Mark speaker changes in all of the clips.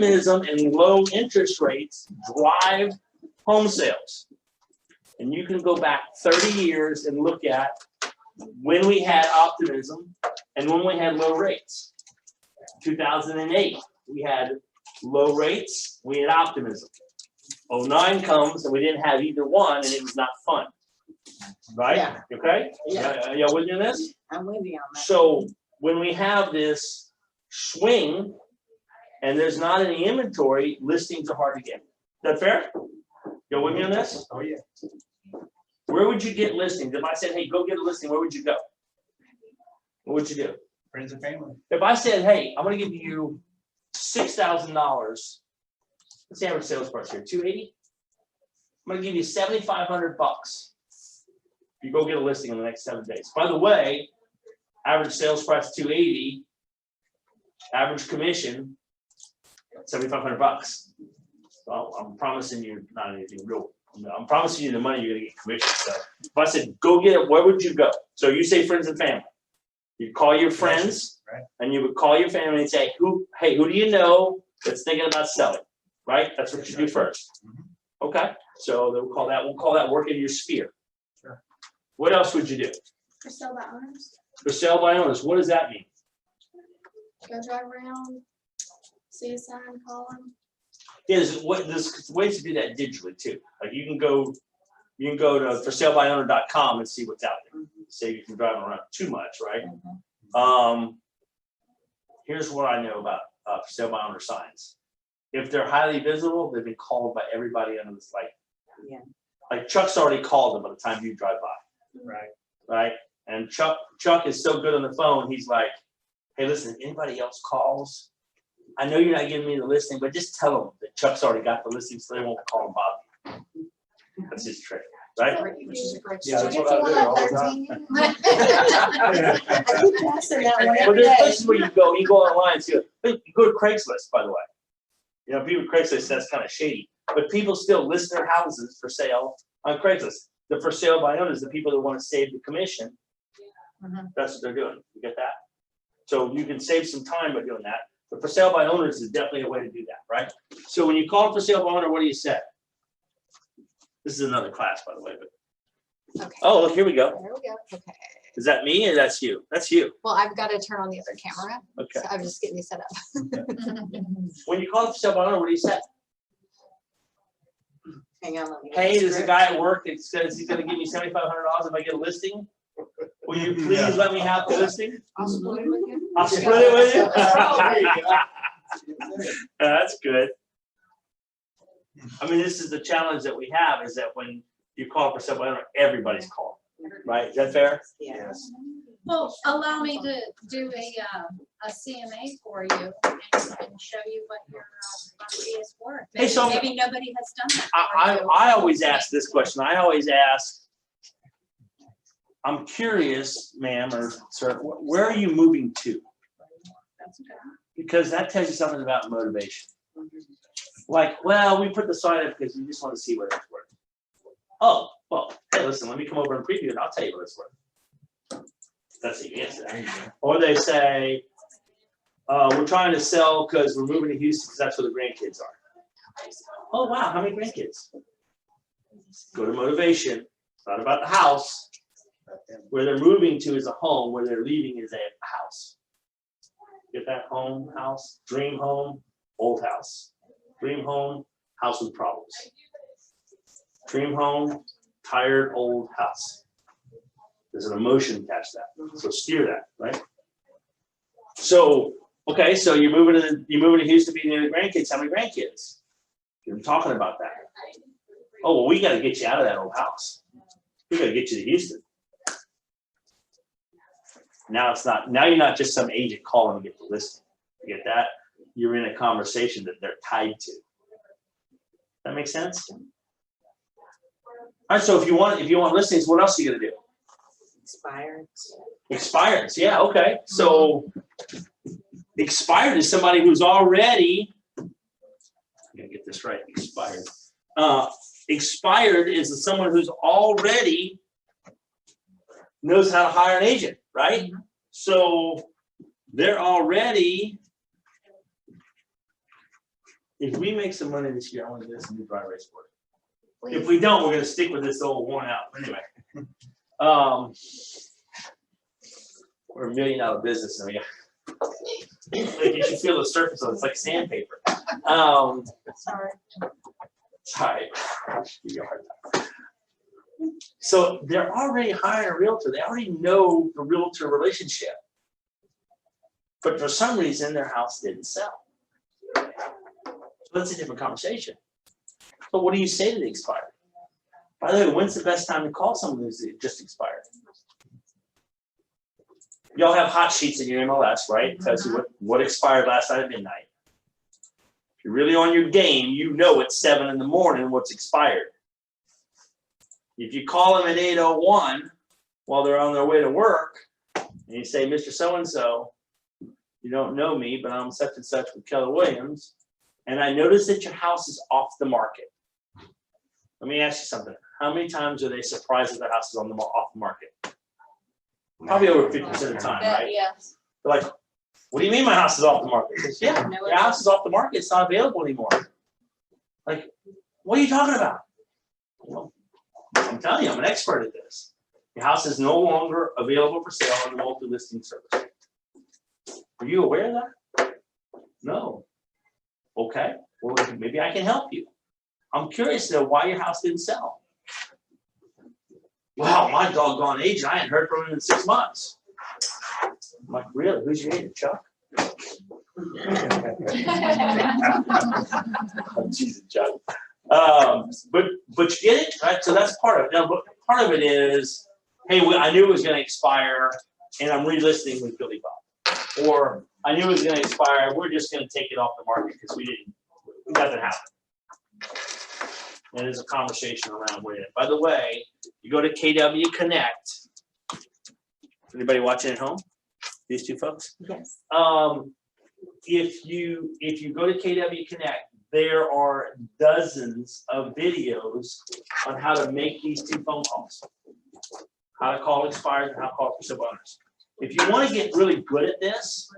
Speaker 1: optimism and low interest rates drive home sales. And you can go back 30 years and look at when we had optimism and when we had low rates. 2008, we had low rates, we had optimism. 09 comes and we didn't have either one, and it was not fun. Right?
Speaker 2: Yeah.
Speaker 1: Okay?
Speaker 2: Yeah.
Speaker 1: Y'all with me on this?
Speaker 2: I'm with you on that.
Speaker 1: So when we have this swing and there's not any inventory, listings are hard to get. Is that fair? Y'all with me on this?
Speaker 3: Oh, yeah.
Speaker 1: Where would you get listings? If I said, hey, go get a listing, where would you go? What would you do?
Speaker 3: Friends and family.
Speaker 1: If I said, hey, I'm gonna give you $6,000, what's the average sales price here? 280? I'm gonna give you 7,500 bucks. You go get a listing in the next 7 days. By the way, average sales price 280, average commission 7,500 bucks. Well, I'm promising you not anything real. I'm promising you the money you're gonna get commission. So if I said go get it, where would you go? So you say friends and family. You'd call your friends,
Speaker 3: Right.
Speaker 1: and you would call your family and say, hey, who do you know that's thinking about selling? Right? That's what you do first. Okay. So we'll call that work in your sphere.
Speaker 3: Sure.
Speaker 1: What else would you do?
Speaker 4: For sale by owners,
Speaker 1: For sale by owners, what does that mean?
Speaker 4: go drive around, see a sign, call them.
Speaker 1: Yeah, there's ways to do that digitally too. Like you can go to forsalebyowner.com and see what's out there. Say you can drive around too much, right? Here's what I know about for sale by owner signs. If they're highly visible, they've been called by everybody under this light.
Speaker 2: Yeah.
Speaker 1: Like Chuck's already called them by the time you drive by,
Speaker 3: Right.
Speaker 1: right? And Chuck is so good on the phone. He's like, hey, listen, if anybody else calls, I know you're not giving me the listing, but just tell them that Chuck's already got the listing, so they won't call and bother you. That's his trick, right?
Speaker 2: Which is a great
Speaker 3: Yeah,
Speaker 2: story.
Speaker 3: that's what I do all the time.
Speaker 2: I keep asking that one
Speaker 1: Well,
Speaker 2: every
Speaker 1: there's
Speaker 2: day.
Speaker 1: places where you go online and see it. You go to Craigslist, by the way. You know, people Craigslist, that's kind of shady, but people still list their houses for sale on Craigslist. The for sale by owners, the people that want to save the commission, that's what they're doing. You get that? So you can save some time by doing that. But for sale by owners is definitely a way to do that, right? So when you call for sale by owner, what do you say? This is another class, by the way. But
Speaker 5: Okay,
Speaker 1: oh, look, here we go.
Speaker 5: there we go. Okay.
Speaker 1: Is that me or that's you? That's you.
Speaker 5: Well, I've got to turn on the other camera.
Speaker 1: Okay.
Speaker 5: So I'm just getting you set up.
Speaker 1: When you call for sale by owner, what do you say?
Speaker 2: Hang on, let me.
Speaker 1: Hey, there's a guy at work that says he's gonna give me $7,500 if I get a listing. Will you please let me have the listing?
Speaker 5: I'll split it with you.
Speaker 1: I'll split it with you.
Speaker 3: There you go.
Speaker 1: That's good. I mean, this is the challenge that we have, is that when you call for somebody, everybody's calling, right? Is that fair?
Speaker 2: Yes.
Speaker 6: Well, allow me to do a CMA for you and show you what your property is worth.
Speaker 1: Hey, so-
Speaker 6: Maybe nobody has done that for you.
Speaker 1: I always ask this question. I always ask, I'm curious, ma'am or sir, where are you moving to?
Speaker 6: That's okay.
Speaker 1: Because that tells you something about motivation. Like, well, we put the sign up because we just want to see what it's worth. Oh, well, hey, listen, let me come over and preview it. I'll tell you what it's worth. That's the answer. Or they say, we're trying to sell because we're moving to Houston because that's where the grandkids are. Oh, wow, how many grandkids? Go to motivation. It's not about the house. Where they're moving to is a home. Where they're leaving is a house. Get that? Home, house, dream home, old house. Dream home, house with problems. Dream home, tired old house. There's an emotion attached to that. So steer that, right? So, okay, so you're moving to Houston to be near the grandkids. How many grandkids? You're talking about that. Oh, well, we got to get you out of that old house. We got to get you to Houston. Now you're not just some agent calling to get the listing. You get that? You're in a conversation that they're tied to. That makes sense? All right, so if you want listings, what else are you gonna do?
Speaker 2: Expired.
Speaker 1: Expired, yeah, okay. So expired is somebody who's already, I'm gonna get this right, expired. Expired is someone who's already knows how to hire an agent, right? So they're already if we make some money this year, I want to get us a new dry erase board. If
Speaker 5: Please.
Speaker 1: we don't, we're gonna stick with this old worn out, anyway. We're $1 million business, and like you should feel the surface of it, it's like sandpaper.
Speaker 2: Sorry.
Speaker 1: Sorry. Give you a hard time. So they're already hiring a realtor, they already know the realtor relationship. But for some reason, their house didn't sell. So that's a different conversation. But what do you say to the expired? By the way, when's the best time to call someone who's just expired? Y'all have hot sheets in your MLS, right? Tells you what expired last night at midnight. If you're really on your game, you know it's 7 in the morning what's expired. If you call them at 8:01 while they're on their way to work, and you say, Mr. So-and-so, you don't know me, but I'm such and such with Keller Williams, and I noticed that your house is off the market. Let me ask you something. How many times are they surprised that their house is off the market? Probably over 50% of the time, right?
Speaker 6: Yes.
Speaker 1: They're like, what do you mean my house is off the market? I said, yeah,
Speaker 6: No,
Speaker 1: your house is off the market. It's not available anymore. Like, what are you talking about? Well, I'm telling you, I'm an expert at this. Your house is no longer available for sale on the multi-listing service. Are you aware of that? No. Okay. Well, maybe I can help you. I'm curious to know why your house didn't sell. Wow, my doggone agent, I hadn't heard from him in 6 months. I'm like, really? Who's your agent, Chuck? I'm teasing Chuck. But you get it, right? So that's part of it. Now, part of it is, hey, I knew it was going to expire, and I'm relisting with Billy Bob. Or I knew it was going to expire. We're just going to take it off the market because nothing happened. And there's a conversation around with it. By the way, you go to KW Connect. Anybody watching at home? These two folks?
Speaker 2: Yes.
Speaker 1: If you go to KW Connect, there are dozens of videos on how to make these 2 phone calls. How to call expires and how to call for sale owners. If you want to get really good at this,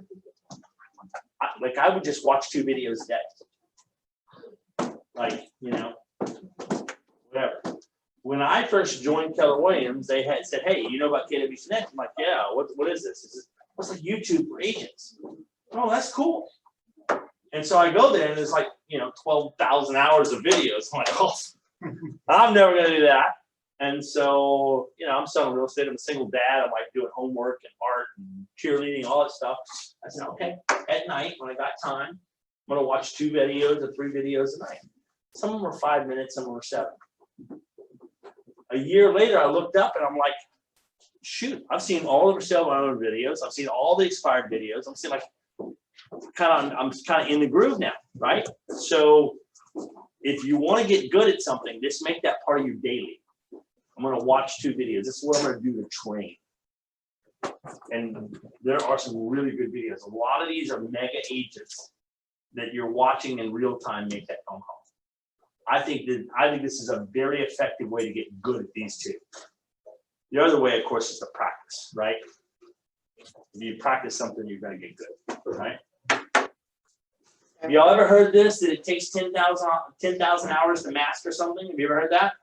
Speaker 1: I would just watch 2 videos a day. Like, whatever. When I first joined Keller Williams, they had said, hey, you know about KW Connect? I'm like, yeah, what is this? It's like YouTube for agents. Oh, that's cool. And so I go there and there's like, 12,000 hours of videos. I'm like, oh, I'm never going to do that. And so, I'm selling real estate. I'm a single dad. I'm like doing homework and art and cheerleading, all that stuff. I said, okay, at night when I got time, I'm going to watch 2 videos or 3 videos a night. Some of them were 5 minutes, some of them were 7. A year later, I looked up and I'm like, shoot, I've seen all the for sale by owner videos. I've seen all the expired videos. I'm seeing I'm kind of in the groove now, right? So if you want to get good at something, just make that part of your daily. I'm going to watch 2 videos. This is what I'm going to do to train. And there are some really good videos. A lot of these are mega agents that you're watching in real time make that phone call. I think this is a very effective way to get good at these 2. The other way, of course, is to practice, right? If you practice something, you're going to get good, right? Have y'all ever heard this, that it takes 10,000 hours to master something? Have you ever heard that?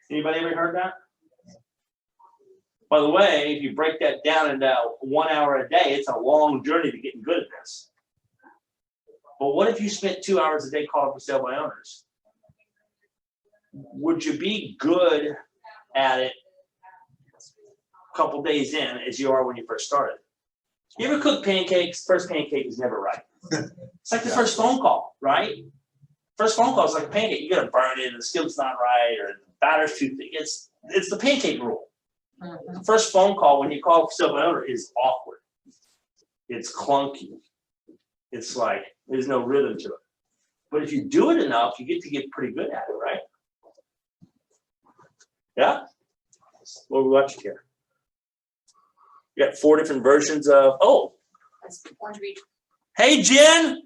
Speaker 1: Anybody ever heard that? By the way, if you break that down into 1 hour a day, it's a long journey to getting good at this. But what if you spent 2 hours a day calling for sale by owners? Would you be good at it a couple days in as you are when you first started? You ever cook pancakes? First pancake is never right. It's like the first phone call, right? First phone call is like a pancake. You gotta burn it, and the skillet's not right, or the batter's too thick. It's the pancake rule. The first phone call when you call for sale by owner is awkward. It's clunky. It's like there's no rhythm to it. But if you do it enough, you get pretty good at it, right? Yeah? What are we watching here? You got 4 different versions of,
Speaker 6: That's Orange Beach.
Speaker 1: hey, Jen!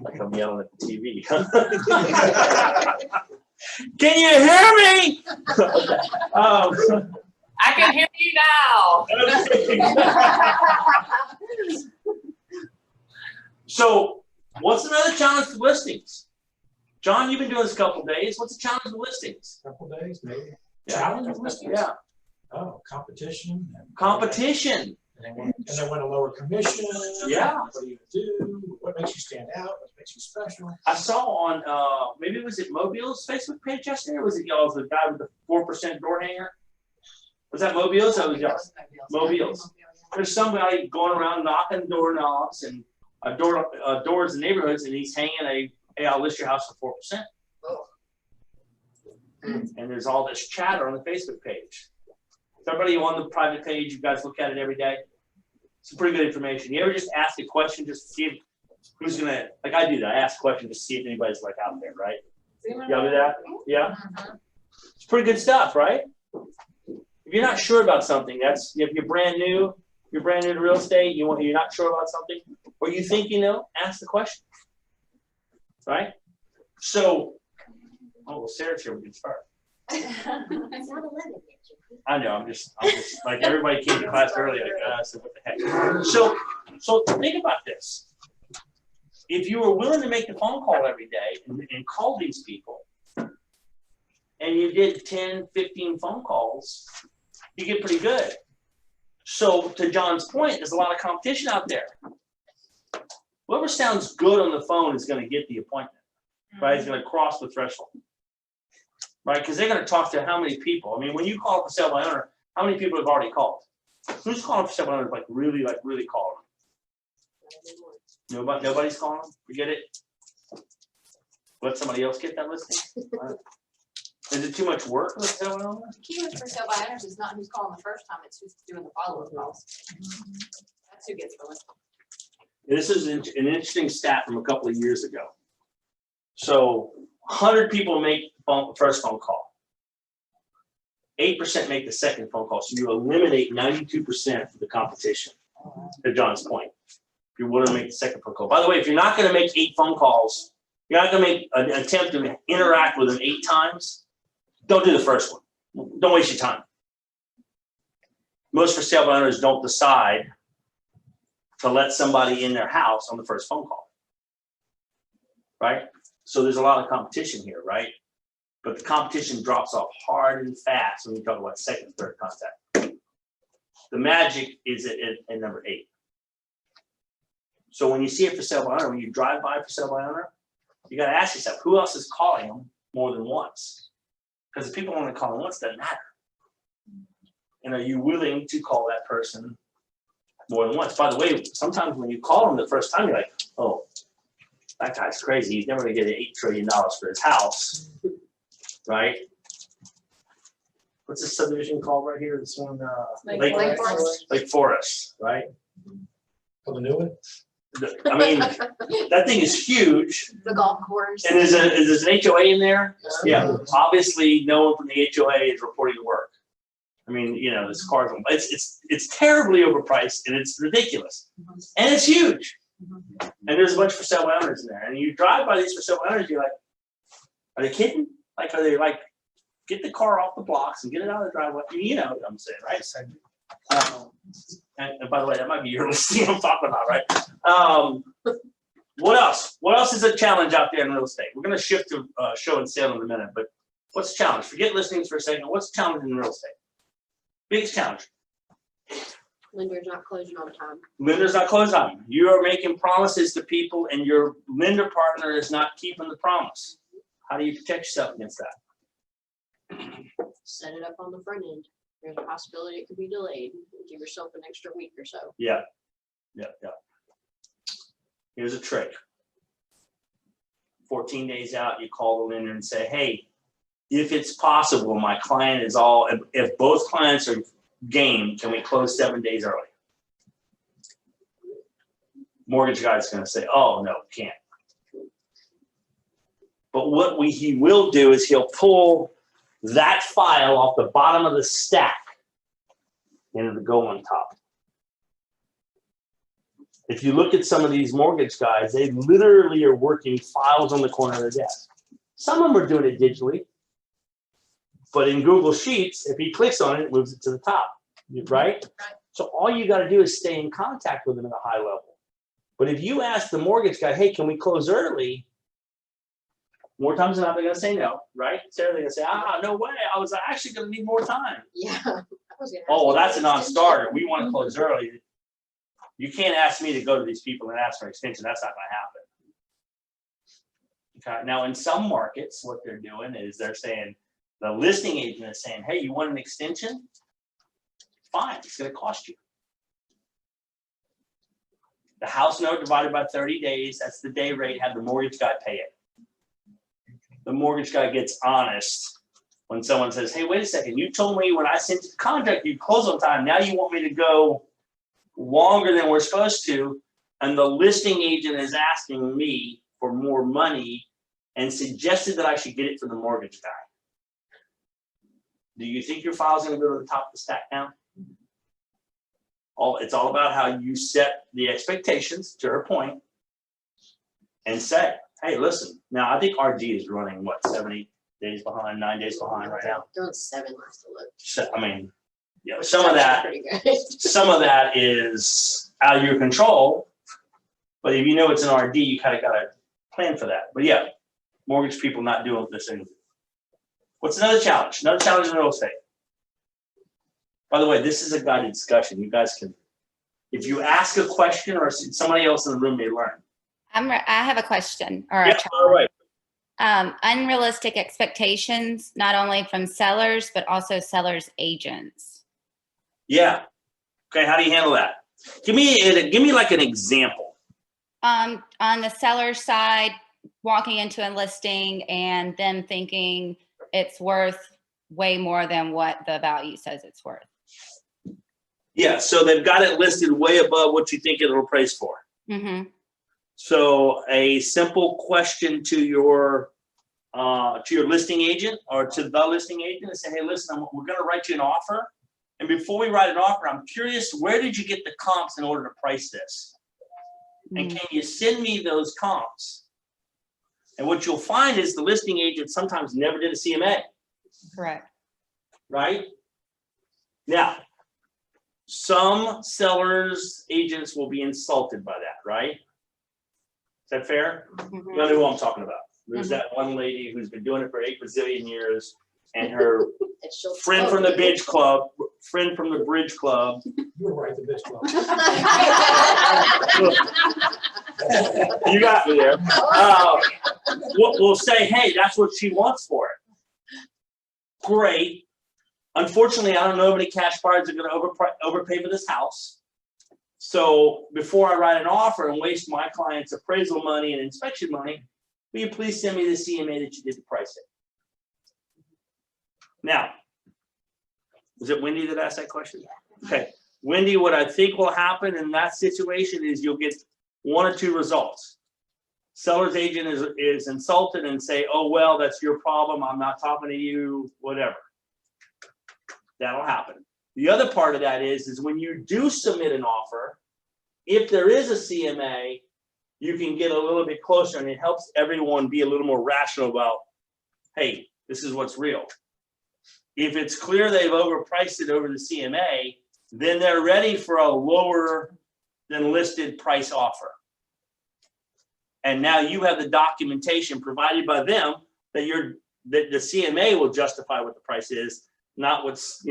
Speaker 1: Like I'm yelling at the TV. Can you hear me?
Speaker 7: I can hear you now.
Speaker 1: So what's another challenge for listings? John, you've been doing this a couple days. What's the challenge with listings?
Speaker 2: Couple days, maybe.
Speaker 1: Yeah.
Speaker 2: Challenge with listings?
Speaker 1: Yeah,
Speaker 2: Oh, competition.
Speaker 1: competition.
Speaker 2: And they want a lower commission.
Speaker 1: Yeah.
Speaker 2: What do you do? What makes you stand out? What makes you special?
Speaker 1: I saw on, maybe was it Mobile's Facebook page yesterday, or was it y'all's, the guy with the 4% door hanger? Was that Mobile's? That was y'all's. Mobile's. There's somebody going around knocking doorknobs and doors in neighborhoods, and he's hanging a, hey, I'll list your house for 4%. And there's all this chatter on the Facebook page. So everybody on the private page, you guys look at it every day. It's pretty good information. You ever just ask a question just to see if, who's gonna, like I do that, I ask a question to see if anybody's like out there, right? Y'all do that? Yeah? It's pretty good stuff, right? If you're not sure about something, that's, if you're brand new to real estate, you're not sure about something, or you think you know, ask the question. Right? So, oh, well, Sarah's here, we can start. I know, I'm just like everybody came to class early, like, so what the heck? So think about this. If you were willing to make the phone call every day and call these people, and you did 10, 15 phone calls, you get pretty good. So to John's point, there's a lot of competition out there. Whoever sounds good on the phone is going to get the appointment, right? Is going to cross the threshold. Right, because they're going to talk to how many people? I mean, when you call for sale by owner, how many people have already called? Who's calling for sale by owner? Like really calling them? Nobody's calling them. Forget it. Let somebody else get that listing. Is it too much work for the sale by owner?
Speaker 5: The key with for sale by owners is not who's calling the first time, it's who's doing the follow-up calls. That's who gets the listing.
Speaker 1: This is an interesting stat from a couple of years ago. So 100 people make first phone call. 8% make the second phone call. So you eliminate 92% of the competition, to John's point. If you're willing to make the second phone call. By the way, if you're not going to make 8 phone calls, you're not going to make an attempt to interact with them 8 times, don't do the first one. Don't waste your time. Most for sale by owners don't decide to let somebody in their house on the first phone call. Right? So there's a lot of competition here, right? But the competition drops off hard and fast when you talk about second, third contact. The magic is at number 8. So when you see it for sale by owner, when you drive by for sale by owner, you got to ask yourself, who else is calling them more than once? Because if people only call them once, it doesn't matter. And are you willing to call that person more than once? By the way, sometimes when you call them the first time, you're like, oh, that guy's crazy. He's never going to get $8 trillion for his house, right? What's this subdivision called right here? This one,
Speaker 5: Lake Forest.
Speaker 1: Lake Forest, right?
Speaker 2: For the new one?
Speaker 1: I mean, that thing is huge.
Speaker 5: The golf course.
Speaker 1: And is there an HOA in there? Yeah. Obviously, no one from the HOA is reporting to work. I mean, you know, this car's it's terribly overpriced and it's ridiculous, and it's huge. And there's a bunch of for sale by owners in there. And you drive by these for sale by owners, you're like, are they kidding? Like, are they like, get the car off the blocks and get it out of the driveway? You know what I'm saying, right? And by the way, that might be your listing I'm talking about, right? What else? What else is a challenge out there in real estate? We're going to shift to show and sale in a minute, but what's the challenge? Forget listings for a second. What's the challenge in real estate? Biggest challenge.
Speaker 5: Lender's not closing on time.
Speaker 1: Lender's not closing on you. You are making promises to people and your lender partner is not keeping the promise. How do you protect yourself against that?
Speaker 5: Set it up on the front end. There's a possibility it could be delayed. Give yourself an extra week or so.
Speaker 1: Yeah. Here's a trick. 14 days out, you call the lender and say, hey, if it's possible, my client is all, if both clients are game, can we close 7 days early? Mortgage guy's going to say, oh, no, can't. But what he will do is he'll pull that file off the bottom of the stack into the go on top. If you look at some of these mortgage guys, they literally are working files on the corner of their desk. Some of them are doing it digitally. But in Google Sheets, if he clicks on it, it moves it to the top, right? So all you got to do is stay in contact with them at a high level. But if you ask the mortgage guy, hey, can we close early? More times than not, they're gonna say no, right? Sarah, they're gonna say, no way, I was actually gonna need more time.
Speaker 5: Yeah. I was gonna
Speaker 1: Oh, well,
Speaker 5: ask
Speaker 1: that's a
Speaker 5: you for
Speaker 1: non-starter.
Speaker 5: extension.
Speaker 1: We want to close early. You can't ask me to go to these people and ask for an extension. That's not gonna happen. Okay, now in some markets, what they're doing is they're saying, the listing agent is saying, hey, you want an extension? Fine, it's gonna cost you. The house note divided by 30 days, that's the day rate, have the mortgage guy pay it. The mortgage guy gets honest when someone says, hey, wait a second, you told me when I sent you the contract, you close on time. Now you want me to go longer than we're supposed to. And the listing agent is asking me for more money and suggested that I should get it from the mortgage guy. Do you think your file's gonna go to the top of the stack now? It's all about how you set the expectations, to her point, and say, hey, listen, now I think RD is running, what, 70 days behind, 9 days behind right now?
Speaker 5: They're on 7 last to look.
Speaker 1: So, I mean, yeah,
Speaker 5: which
Speaker 1: some
Speaker 5: is
Speaker 1: of that,
Speaker 5: actually pretty good.
Speaker 1: some of that is out of your control, but if you know it's an RD, you kind of gotta plan for that. But yeah, mortgage people not doing this thing. What's another challenge? Another challenge in real estate. By the way, this is a guided discussion. You guys can, if you ask a question or somebody else in the room may learn.
Speaker 7: I have a question or a
Speaker 1: Yeah, all right.
Speaker 7: unrealistic expectations, not only from sellers, but also sellers' agents.
Speaker 1: Yeah. Okay, how do you handle that? Give me like an example.
Speaker 7: On the seller's side, walking into a listing and them thinking it's worth way more than what the value says it's worth.
Speaker 1: Yeah, so they've got it listed way above what you think it'll price for.
Speaker 7: Mm-hmm.
Speaker 1: So a simple question to your listing agent or to the listing agent and say, hey, listen, we're gonna write you an offer. And before we write an offer, I'm curious, where did you get the comps in order to price this? And can you send me those comps? And what you'll find is the listing agent sometimes never did a CMA,
Speaker 7: Correct.
Speaker 1: right? Now, some sellers, agents will be insulted by that, right? Is that fair?
Speaker 7: Mhm.
Speaker 1: You know who I'm talking about. There's that one lady who's been doing it for 8 bazillion years, and her
Speaker 5: And she'll
Speaker 1: friend
Speaker 5: tell
Speaker 1: from the
Speaker 5: you.
Speaker 1: Bridge Club,
Speaker 2: You were right, the bitch club.
Speaker 1: you got me there. We'll say, hey, that's what she wants for it. Great. Unfortunately, I don't know how many cash buyers are going to overpay for this house. So before I write an offer and waste my client's appraisal money and inspection money, will you please send me the CMA that you did to price it? Now, was it Wendy that asked that question? Okay, Wendy, what I think will happen in that situation is you'll get one or two results. Seller's agent is insulted and say, oh, well, that's your problem. I'm not talking to you, whatever. That'll happen. The other part of that is when you do submit an offer, if there is a CMA, you can get a little bit closer and it helps everyone be a little more rational about, hey, this is what's real. If it's clear they've overpriced it over the CMA, then they're ready for a lower than listed price offer. And now you have the documentation provided by them that the CMA will justify what the price is, not what's,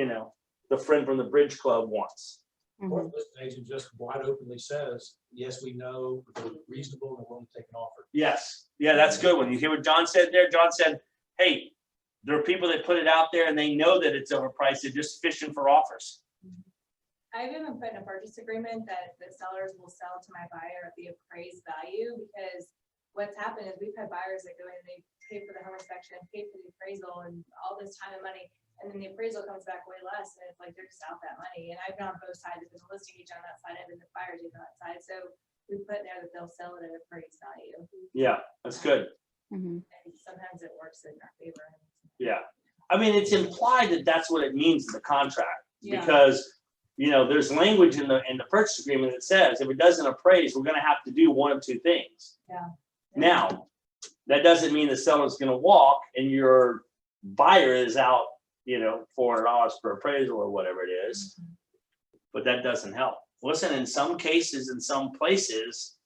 Speaker 1: the friend from the Bridge Club wants.
Speaker 2: Or the listing agent just wide openly says, yes, we know, we're reasonable and willing to take an offer.
Speaker 1: Yes. Yeah, that's a good one. You hear what John said there? John said, hey, there are people that put it out there and they know that it's overpriced. They're just fishing for offers.
Speaker 8: I've even put in a purchase agreement that the sellers will sell to my buyer at the appraised value, because what's happened is we've had buyers that go in and they pay for the home inspection, pay for the appraisal and all this time and money. And then the appraisal comes back way less, and it's like they're just out that money. And I've been on both sides. I've been a listing agent on that side, I've been the buyer's agent on that side. So we put in there that they'll sell it at appraised value.
Speaker 1: Yeah, that's good.
Speaker 7: Mhm.
Speaker 8: And sometimes it works in our favor.
Speaker 1: Yeah. I mean, it's implied that that's what it means in the contract,
Speaker 8: Yeah.
Speaker 1: because there's language in the purchase agreement that says if it doesn't appraise, we're going to have to do one of two things.
Speaker 8: Yeah.
Speaker 1: Now, that doesn't mean the seller's going to walk and your buyer is out, $400 per appraisal or whatever it is, but that doesn't help. Listen, in some cases, in some places,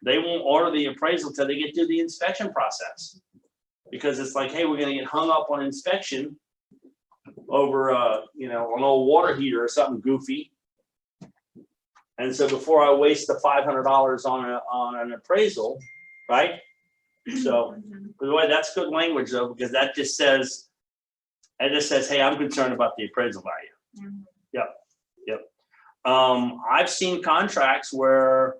Speaker 1: they won't order the appraisal till they get through the inspection process. Because it's like, hey, we're gonna get hung up on inspection over, you know, an old water heater or something goofy. And so before I waste the $500 on an appraisal, right? So, by the way, that's good language though, because that just says, hey, I'm concerned about the appraisal value. Yep. I've seen contracts where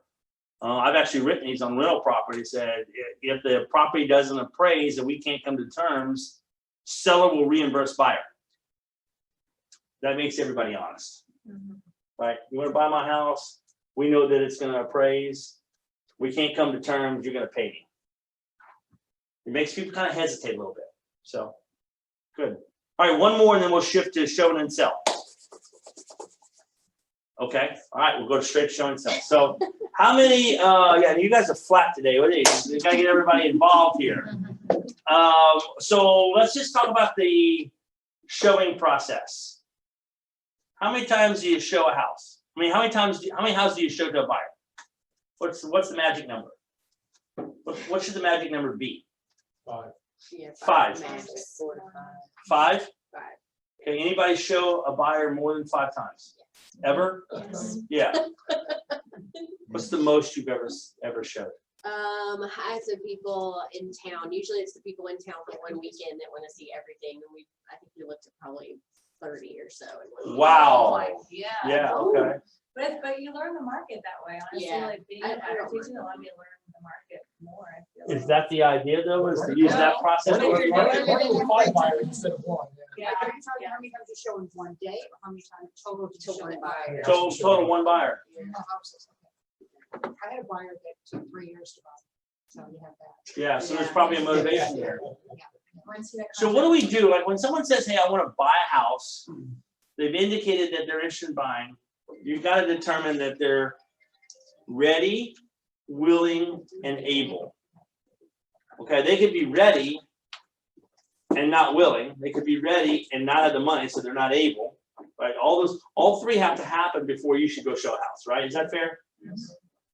Speaker 1: I've actually written these on rental property, said if the property doesn't appraise and we can't come to terms, seller will reimburse buyer. That makes everybody honest, right? You want to buy my house? We know that it's going to appraise. We can't come to terms. You're going to pay me. It makes people kind of hesitate a little bit. So, good. All right, one more, and then we'll shift to show and sell. Okay. All right, we'll go straight to show and sell. So, how many? Yeah, you guys are flat today. What is? We got to get everybody involved here. So let's just talk about the showing process. How many times do you show a house? I mean, how many houses do you show to a buyer? What's the magic number? What should the magic number be?
Speaker 2: 5.
Speaker 5: Yeah,
Speaker 1: Five.
Speaker 5: max, 4 to 5.
Speaker 1: 5?
Speaker 5: 5.
Speaker 1: Okay, anybody show a buyer more than 5 times? Ever?
Speaker 4: Yes.
Speaker 1: Yeah. What's the most you've ever showed?
Speaker 5: Has of people in town. Usually it's the people in town for one weekend that want to see everything. And I think we looked at probably 30 or so. in one
Speaker 1: Wow.
Speaker 8: Yeah.
Speaker 1: Yeah, okay.
Speaker 8: But you learn the market that way, honestly,
Speaker 5: Yeah.
Speaker 8: like being
Speaker 5: I
Speaker 8: a buyer
Speaker 5: don't
Speaker 8: teaching allowed me to learn the market more, I feel.
Speaker 1: Is that the idea though, is to use that process?
Speaker 8: What if you're doing-
Speaker 2: 5 buyers instead of 1.
Speaker 8: Yeah.
Speaker 9: Like, are you talking how many times you show in one day, or how many times total did you
Speaker 5: To
Speaker 9: show
Speaker 5: one
Speaker 9: in
Speaker 5: buyer.
Speaker 1: Total one buyer.
Speaker 9: No houses, okay. I had a buyer that took 3 years to buy, so you have that.
Speaker 1: Yeah, so there's
Speaker 5: Yeah.
Speaker 1: probably a motivation there.
Speaker 8: Once you
Speaker 1: So what do we do? Like when someone says, hey, I want to buy a house, they've indicated that they're interested in buying. You've got to determine that they're ready, willing, and able. Okay, they could be ready and not willing. They could be ready and not have the money, so they're not able. Right? All three have to happen before you should go show a house, right? Is that fair?
Speaker 8: Yes.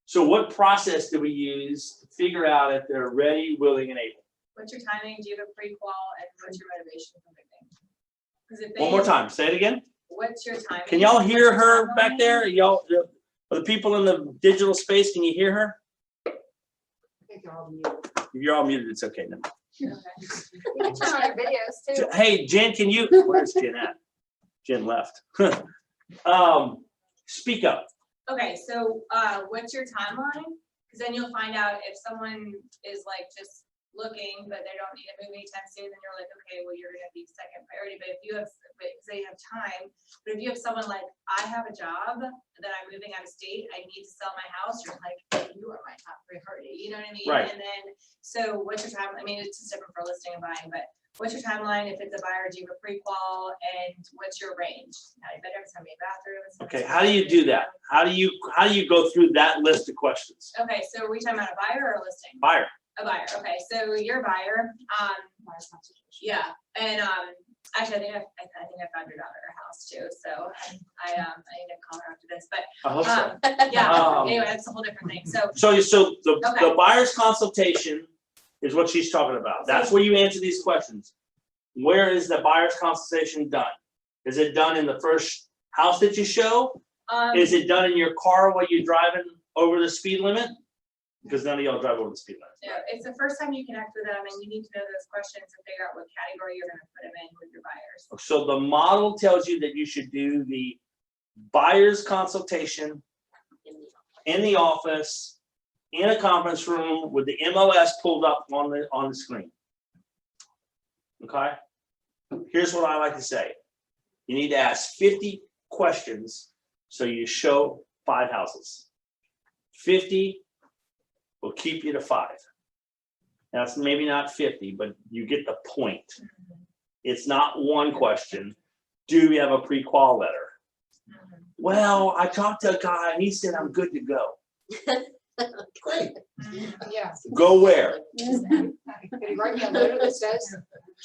Speaker 1: So what process do we use to figure out if they're ready, willing, and able?
Speaker 8: What's your timing? Do you have a pre-qual and what's your motivation for moving? 'Cause if
Speaker 1: One
Speaker 8: they-
Speaker 1: more time, say it again.
Speaker 8: What's your timing?
Speaker 1: Can y'all
Speaker 8: What's
Speaker 1: hear
Speaker 8: your
Speaker 1: her
Speaker 8: timeline?
Speaker 1: back there? Y'all, the people in the digital space, can you hear her?
Speaker 9: I think they're all muted.
Speaker 1: If you're all muted, it's okay. Then.
Speaker 4: You can turn on your videos too.
Speaker 1: Hey, Jen, can you, where's Jen at? Jen left. Speak up.
Speaker 8: Okay, so what's your timeline? Because then you'll find out if someone is like just looking, but they don't need to move anytime soon, then you're like, okay, well, you're gonna be second priority. But if you have, because they have time, but if you have someone like, I have a job that I'm moving out of state, I need to sell my house, you're like, hey, you are my top priority, you know what I mean?
Speaker 1: Right.
Speaker 8: And then, so what's your time? I mean, it's just different for listing and buying, but what's your timeline? If it's a buyer, do you have a pre-qual, and what's your range? How many bedrooms, how many bathrooms?
Speaker 1: Okay, how do you do that? How do you go through that list of questions?
Speaker 8: Okay, so are we talking about a buyer or a listing?
Speaker 1: Buyer.
Speaker 8: A buyer, okay, so you're a buyer,
Speaker 9: Buyer's consultation.
Speaker 8: yeah, and, actually, I think I found your daughter a house too, so I need to call her after this, but,
Speaker 1: I hope so.
Speaker 8: yeah, anyway, that's a whole different thing, so,
Speaker 1: So the
Speaker 8: Okay.
Speaker 1: buyer's consultation is what she's talking about. That's where you answer these questions. Where is the buyer's consultation done? Is it done in the first house that you show? Is it done in your car while you're driving over the speed limit? Because none of y'all drive over the speed limit.
Speaker 8: yeah, it's the first time you connect with them, and you need to know those questions and figure out what category you're gonna put them in with your buyers.
Speaker 1: So the model tells you that you should do the buyer's consultation in the office, in a conference room with the MLS pulled up on the screen. Okay? Here's what I like to say. You need to ask 50 questions so you show 5 houses. 50 will keep you to 5. That's maybe not 50, but you get the point. It's not one question. Do you have a pre-qual letter? Well, I talked to a guy and he said I'm good to go.
Speaker 9: Great. Yeah.
Speaker 1: Go where?
Speaker 9: Can you write me a letter that says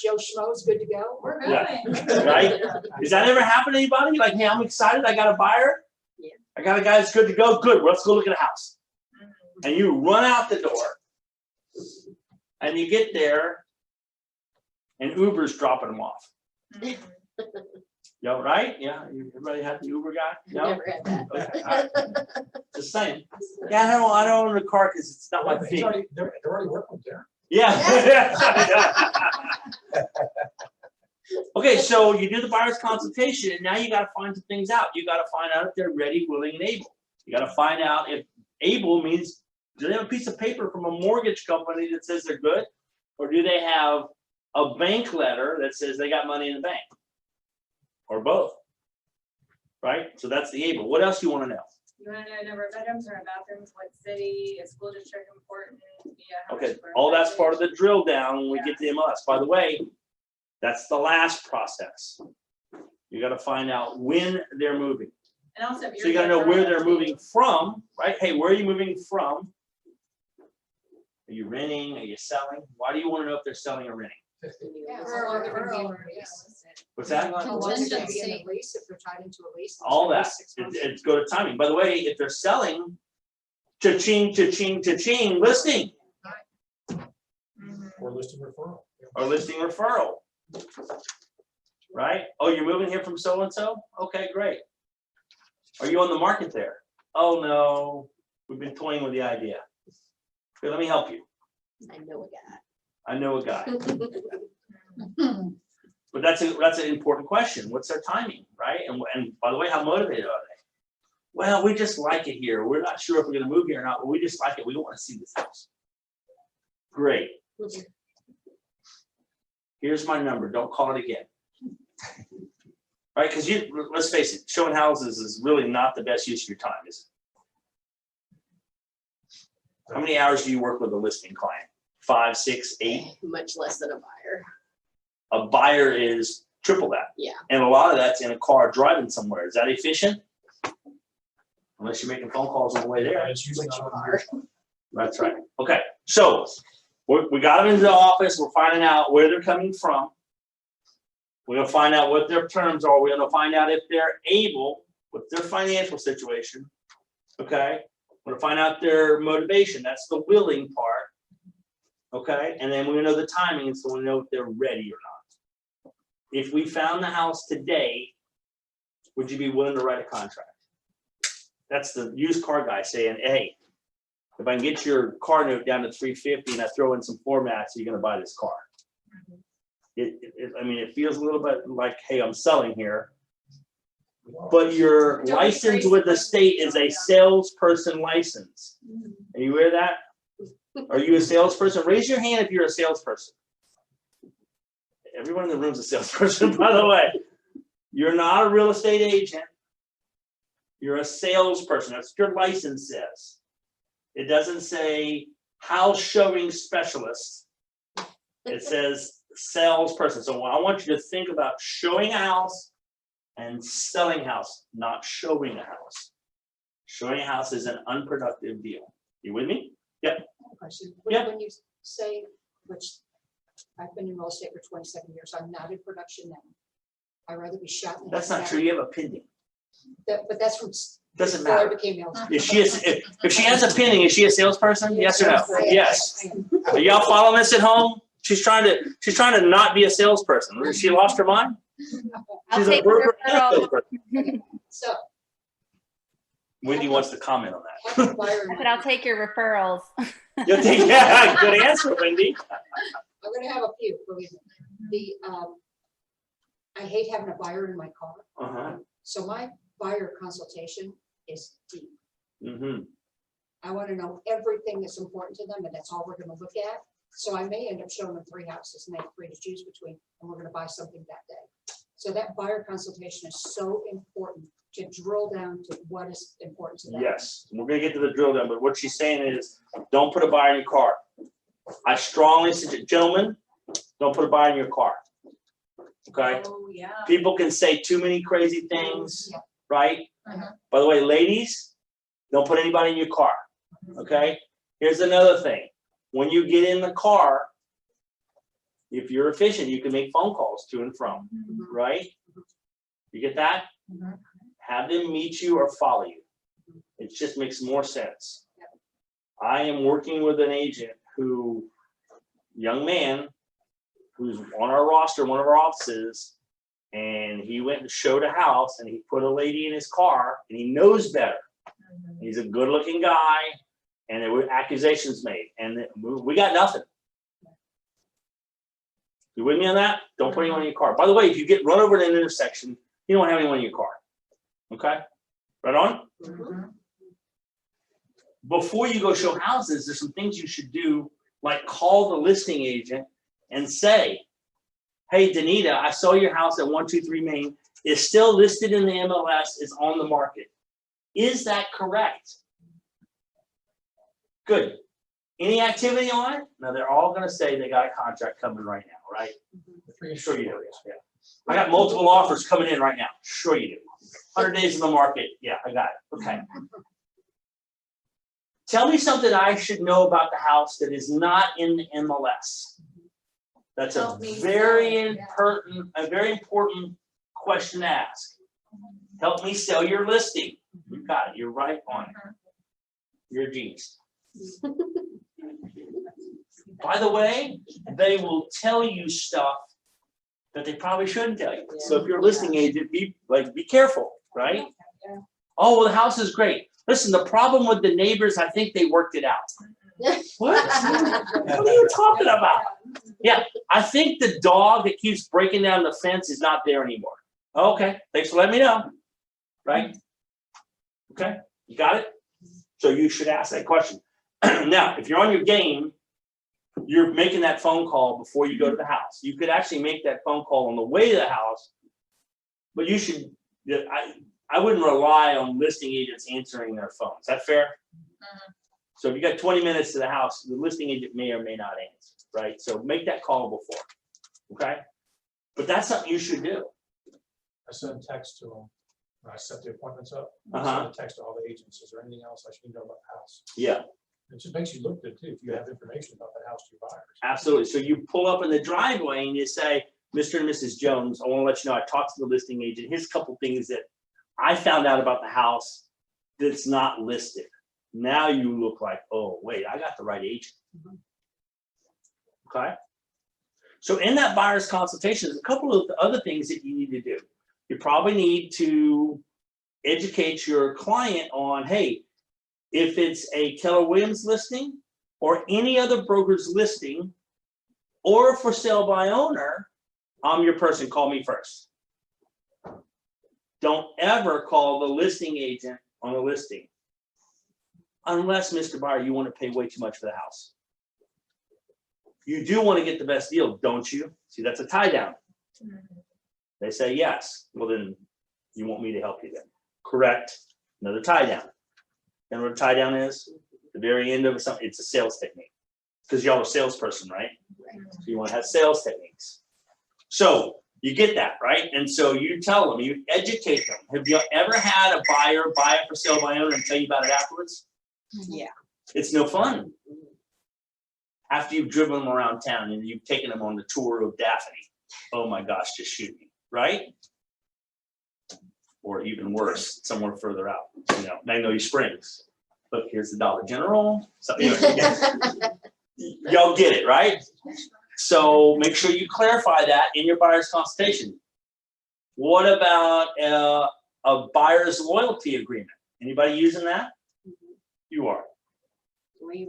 Speaker 9: Joe Schmo's good to go?
Speaker 8: We're
Speaker 1: Yeah.
Speaker 8: going.
Speaker 1: Right? Does that ever happen to anybody? Like, hey, I'm excited. I got a buyer.
Speaker 5: Yeah.
Speaker 1: I got a guy that's good to go. Good. Well, let's go look at a house. and you run out the door, and you get there, and Uber's dropping them off. Yo, right? Yeah, everybody had the Uber guy? No?
Speaker 5: Never had that.
Speaker 1: Okay, all right. Just saying. Yeah, I don't own a car because it's not my
Speaker 2: He's
Speaker 1: thing.
Speaker 2: already- They're already working there.
Speaker 1: Yeah. Okay, so you do the buyer's consultation, and now you gotta find some things out. You gotta find out if they're ready, willing, and able. You gotta find out if able means, do they have a piece of paper from a mortgage company that says they're good? Or do they have a bank letter that says they got money in the bank? Or both? Right? So that's the able. What else do you wanna know?
Speaker 8: You wanna know number of bedrooms or bathrooms, what city, is school district important? Yeah. how much
Speaker 1: Okay,
Speaker 8: square
Speaker 1: all that's part of
Speaker 8: footage.
Speaker 1: the drill down when we get to MLS. By the way, that's the last process. You gotta find out when they're moving.
Speaker 8: And also. if
Speaker 1: So you
Speaker 8: you're
Speaker 1: gotta know where
Speaker 8: referral
Speaker 1: they're
Speaker 8: too.
Speaker 1: moving from, right? Hey, where are you moving from? Are you renting? Are you selling? Why do you wanna know if they're selling or renting?
Speaker 9: Yeah,
Speaker 5: Or-
Speaker 9: how long they're gonna be in
Speaker 5: or-
Speaker 9: a lease.
Speaker 1: What's that?
Speaker 9: How long they're gonna be in
Speaker 6: Contingency.
Speaker 9: a lease, if they're tied into a lease.
Speaker 1: All that.
Speaker 9: 6 months.
Speaker 1: It's go to timing. By the way, if they're selling, cha-ching, cha-ching, cha-ching, listing
Speaker 8: Mhm.
Speaker 2: Or listing referral. Yeah.
Speaker 1: or listing referral. Right? Oh, you're moving here from so-and-so? Okay, great. Are you on the market there? Oh, no, we've been toying with the idea. Okay, let me help you.
Speaker 5: I know a guy.
Speaker 1: I know a guy. But that's an important question. What's their timing, right? And by the way, how motivated are they? Well, we just like it here. We're not sure if we're gonna move here or not, but we just like it. We don't wanna see this house. Great. Here's my number. Don't call it again. Right, because let's face it, showing houses is really not the best use of your time, is it? How many hours do you work with a listing client? 5, 6, 8?
Speaker 5: Much less than a buyer.
Speaker 1: A buyer is triple that.
Speaker 5: Yeah.
Speaker 1: And a lot of that's in a car driving somewhere. Is that efficient? Unless you're making phone calls on the way
Speaker 2: Yeah,
Speaker 1: there.
Speaker 2: it's usually
Speaker 5: Which
Speaker 2: not on
Speaker 5: are.
Speaker 1: That's right. Okay, so we got them into the office. We're finding out where they're coming from. We're gonna find out what their terms are. We're gonna find out if they're able, what's their financial situation. Okay, we're gonna find out their motivation. That's the willing part. Okay, and then we're gonna know the timing, so we know if they're ready or not. If we found the house today, would you be willing to write a contract? That's the used car guy saying, hey, if I can get your car note down to 350 and I throw in some floor mats, you're gonna buy this car. I mean, it feels a little bit like, hey, I'm selling here, but your
Speaker 8: Don't be
Speaker 1: license
Speaker 8: crazy
Speaker 1: with the
Speaker 8: like
Speaker 1: state is a salesperson license. Are you aware of that? Are you a salesperson? Raise your hand if you're a salesperson. Everyone in the room's a salesperson, by the way. You're not a real estate agent. You're a salesperson. That's what your license says. It doesn't say house showing specialist. It says salesperson. So I want you to think about showing a house and selling a house, not showing a house. Showing a house is an unproductive deal. You with me?
Speaker 9: Question.
Speaker 1: Yeah.
Speaker 9: When you say, which I've been in real estate for 27 years, I'm not in production now. I'd rather be shot. in the
Speaker 1: That's
Speaker 9: head
Speaker 1: not true. You have a pending.
Speaker 9: But that's from.
Speaker 1: Doesn't
Speaker 9: before I
Speaker 1: matter.
Speaker 9: became eligible.
Speaker 1: If she has a pending, is she a salesperson? Yes or no?
Speaker 9: I am.
Speaker 1: Yes.
Speaker 9: I am.
Speaker 1: Are y'all following this at home? She's trying to not be a salesperson. She lost her mind?
Speaker 7: I'll
Speaker 1: She's a
Speaker 7: take
Speaker 1: broker and a
Speaker 7: referral.
Speaker 1: salesperson.
Speaker 9: So,
Speaker 1: Wendy wants to comment on that.
Speaker 9: having a buyer in
Speaker 7: I said
Speaker 9: my-
Speaker 7: I'll take your referrals.
Speaker 1: You'll take, yeah, good answer, Wendy.
Speaker 9: I'm gonna have a few, believe me. I hate having a buyer in my car,
Speaker 1: Uh-huh.
Speaker 9: so my buyer consultation is deep.
Speaker 1: Mm-hmm.
Speaker 9: I want to know everything that's important to them, and that's all we're gonna look at. So I may end up showing them 3 houses, and they have 3 to choose between, and we're gonna buy something that day. So that buyer consultation is so important to drill down to what is important to them.
Speaker 1: Yes, we're gonna get to the drill down, but what she's saying is, don't put a buyer in your car. I strongly suggest, gentlemen, don't put a buyer in your car. Okay?
Speaker 8: Oh, yeah.
Speaker 1: People can say too many crazy things,
Speaker 9: Yeah.
Speaker 1: right?
Speaker 9: Uh-huh.
Speaker 1: By the way, ladies, don't put anybody in your car, okay? Here's another thing. When you get in the car, if you're efficient, you can make phone calls to and from, right? You get that?
Speaker 9: Mhm.
Speaker 1: Have them meet you or follow you. It just makes more sense. I am working with an agent young man, who's on our roster, one of our offices, and he went and showed a house and he put a lady in his car and he knows better. He's a good looking guy and there were accusations made and we got nothing. You with me on that? Don't put anyone in your car. By the way, if you get run over at an intersection, you don't have anyone in your car. Okay? Right on? Before you go show houses, there's some things you should do, like call the listing agent and say, hey, Danita, I saw your house at 123 Main. It's still listed in the MLS. It's on the market. Is that correct? Good. Any activity on it? Now, they're all going to say they got a contract coming right now, right? Sure you do. Yeah. I got multiple offers coming in right now. Sure you do. 100 days in the market. Yeah, I got it. Okay. Tell me something I should know about the house that is not in the MLS. That's a
Speaker 6: Help me
Speaker 1: very
Speaker 6: sell it,
Speaker 1: important, question to ask. Help me sell your listing. You got it. You're right on it. You're a genius. By the way, they will tell you stuff that they probably shouldn't tell you. So if you're a listing agent, be careful, right? Oh, well, the house is great. Listen, the problem with the neighbors, I think they worked it out. What? What are you talking about? Yeah, I think the dog that keeps breaking down the fence is not there anymore. Okay, thanks for letting me know. Right? Okay, you got it? So you should ask that question. Now, if you're on your game, you're making that phone call before you go to the house. You could actually make that phone call on the way to the house, but you should, I wouldn't rely on listing agents answering their phones. Is that fair? So if you got 20 minutes to the house, the listing agent may or may not answer, right? So make that call before, okay? But that's something you should do.
Speaker 2: I send text to them. When I set the appointments up, I
Speaker 1: Uh-huh.
Speaker 2: send a text to all the agents. Is there anything else I should know about the house?
Speaker 1: Yeah,
Speaker 2: It just makes you look good too, if you have information about that house to your buyers.
Speaker 1: absolutely. So you pull up in the driveway and you say, Mr. and Mrs. Jones, I want to let you know I talked to the listing agent. Here's a couple things that I found out about the house that's not listed. Now you look like, oh, wait, I got the right agent. Okay? So in that buyer's consultation, there's a couple of other things that you need to do. You probably need to educate your client on, hey, if it's a Keller Williams listing or any other broker's listing or for sale by owner, I'm your person, call me first. Don't ever call the listing agent on a listing. Unless, Mr. Buyer, you want to pay way too much for the house. You do want to get the best deal, don't you? See, that's a tie down. They say yes. Well, then you want me to help you then. Correct. Another tie down. And what a tie down is? The very end of something, it's a sales technique. Because you're a salesperson, right? So you want to have sales techniques. So you get that, right? And so you tell them, you educate them. Have you ever had a buyer buy it for sale by owner and tell you about it afterwards?
Speaker 5: Yeah.
Speaker 1: It's no fun. After you've driven them around town and you've taken them on the tour of Daphne. Oh my gosh, just shoot me, right? Or even worse, somewhere further out, Magnolia Springs. Look, here's the Dollar General. So, y'all get it, right? So make sure you clarify that in your buyer's consultation. What about a buyer's loyalty agreement? Anybody using that? You are.
Speaker 5: We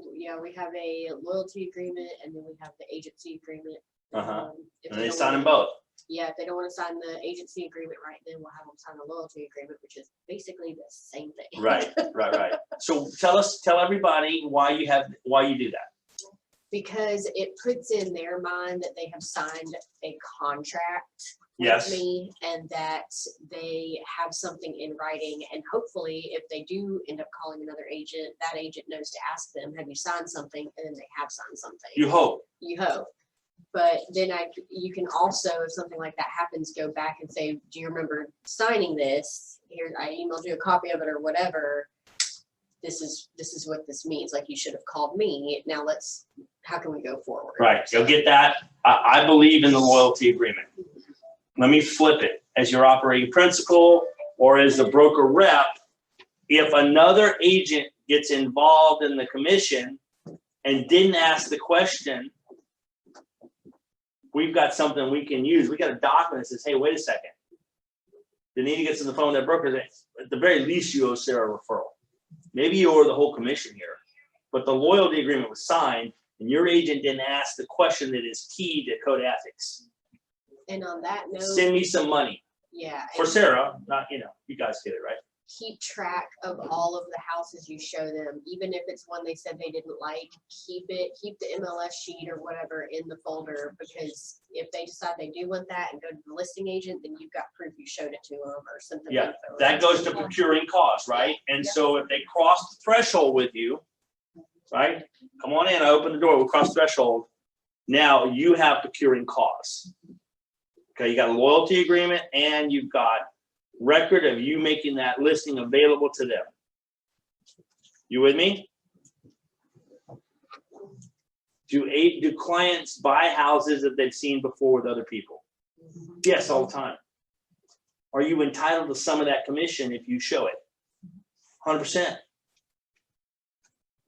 Speaker 5: have a loyalty agreement and then we have the agency agreement. If
Speaker 1: And they
Speaker 5: don't
Speaker 1: sign them
Speaker 5: wanna-
Speaker 1: both.
Speaker 5: Yeah, if they don't want to sign the agency agreement right, then we'll have them sign the loyalty agreement, which is basically the same thing.
Speaker 1: Right. So tell everybody why you do that.
Speaker 5: Because it puts in their mind that they have signed a contract
Speaker 1: Yes.
Speaker 5: with me and that they have something in writing. And hopefully, if they do end up calling another agent, that agent knows to ask them, have you signed something? And then they have signed something.
Speaker 1: You hope.
Speaker 5: You hope. But then you can also, if something like that happens, go back and say, do you remember signing this? Here, I emailed you a copy of it or whatever. This is what this means. Like, you should have called me. Now how can we go forward?
Speaker 1: Right. You'll get that. I believe in the loyalty agreement. Let me flip it. As your operating principal or as the broker rep, if another agent gets involved in the commission and didn't ask the question, we've got something we can use. We got a document that says, hey, wait a second. Danita gets on the phone with that broker. At the very least, you owe Sarah a referral. Maybe you owe the whole commission here. But the loyalty agreement was signed, and your agent didn't ask the question that is key to code ethics.
Speaker 5: And on that note,
Speaker 1: Send me some money.
Speaker 5: yeah.
Speaker 1: For
Speaker 5: and
Speaker 1: Sarah, not, you guys get it, right?
Speaker 5: keep track of all of the houses you show them, even if it's one they said they didn't like, keep the MLS sheet or whatever in the folder, because if they decide they do want that and go to the listing agent, then you've got proof you showed it to them or something.
Speaker 1: Yeah, that goes to procuring costs, right? And so if they cross the threshold with you, right? Come on in, I open the door, we'll cross the threshold. Now you have procuring costs. Okay, you got a loyalty agreement and you've got record of you making that listing available to them. You with me? Do clients buy houses that they've seen before with other people? Yes, all the time. Are you entitled to some of that commission if you show it? 100%.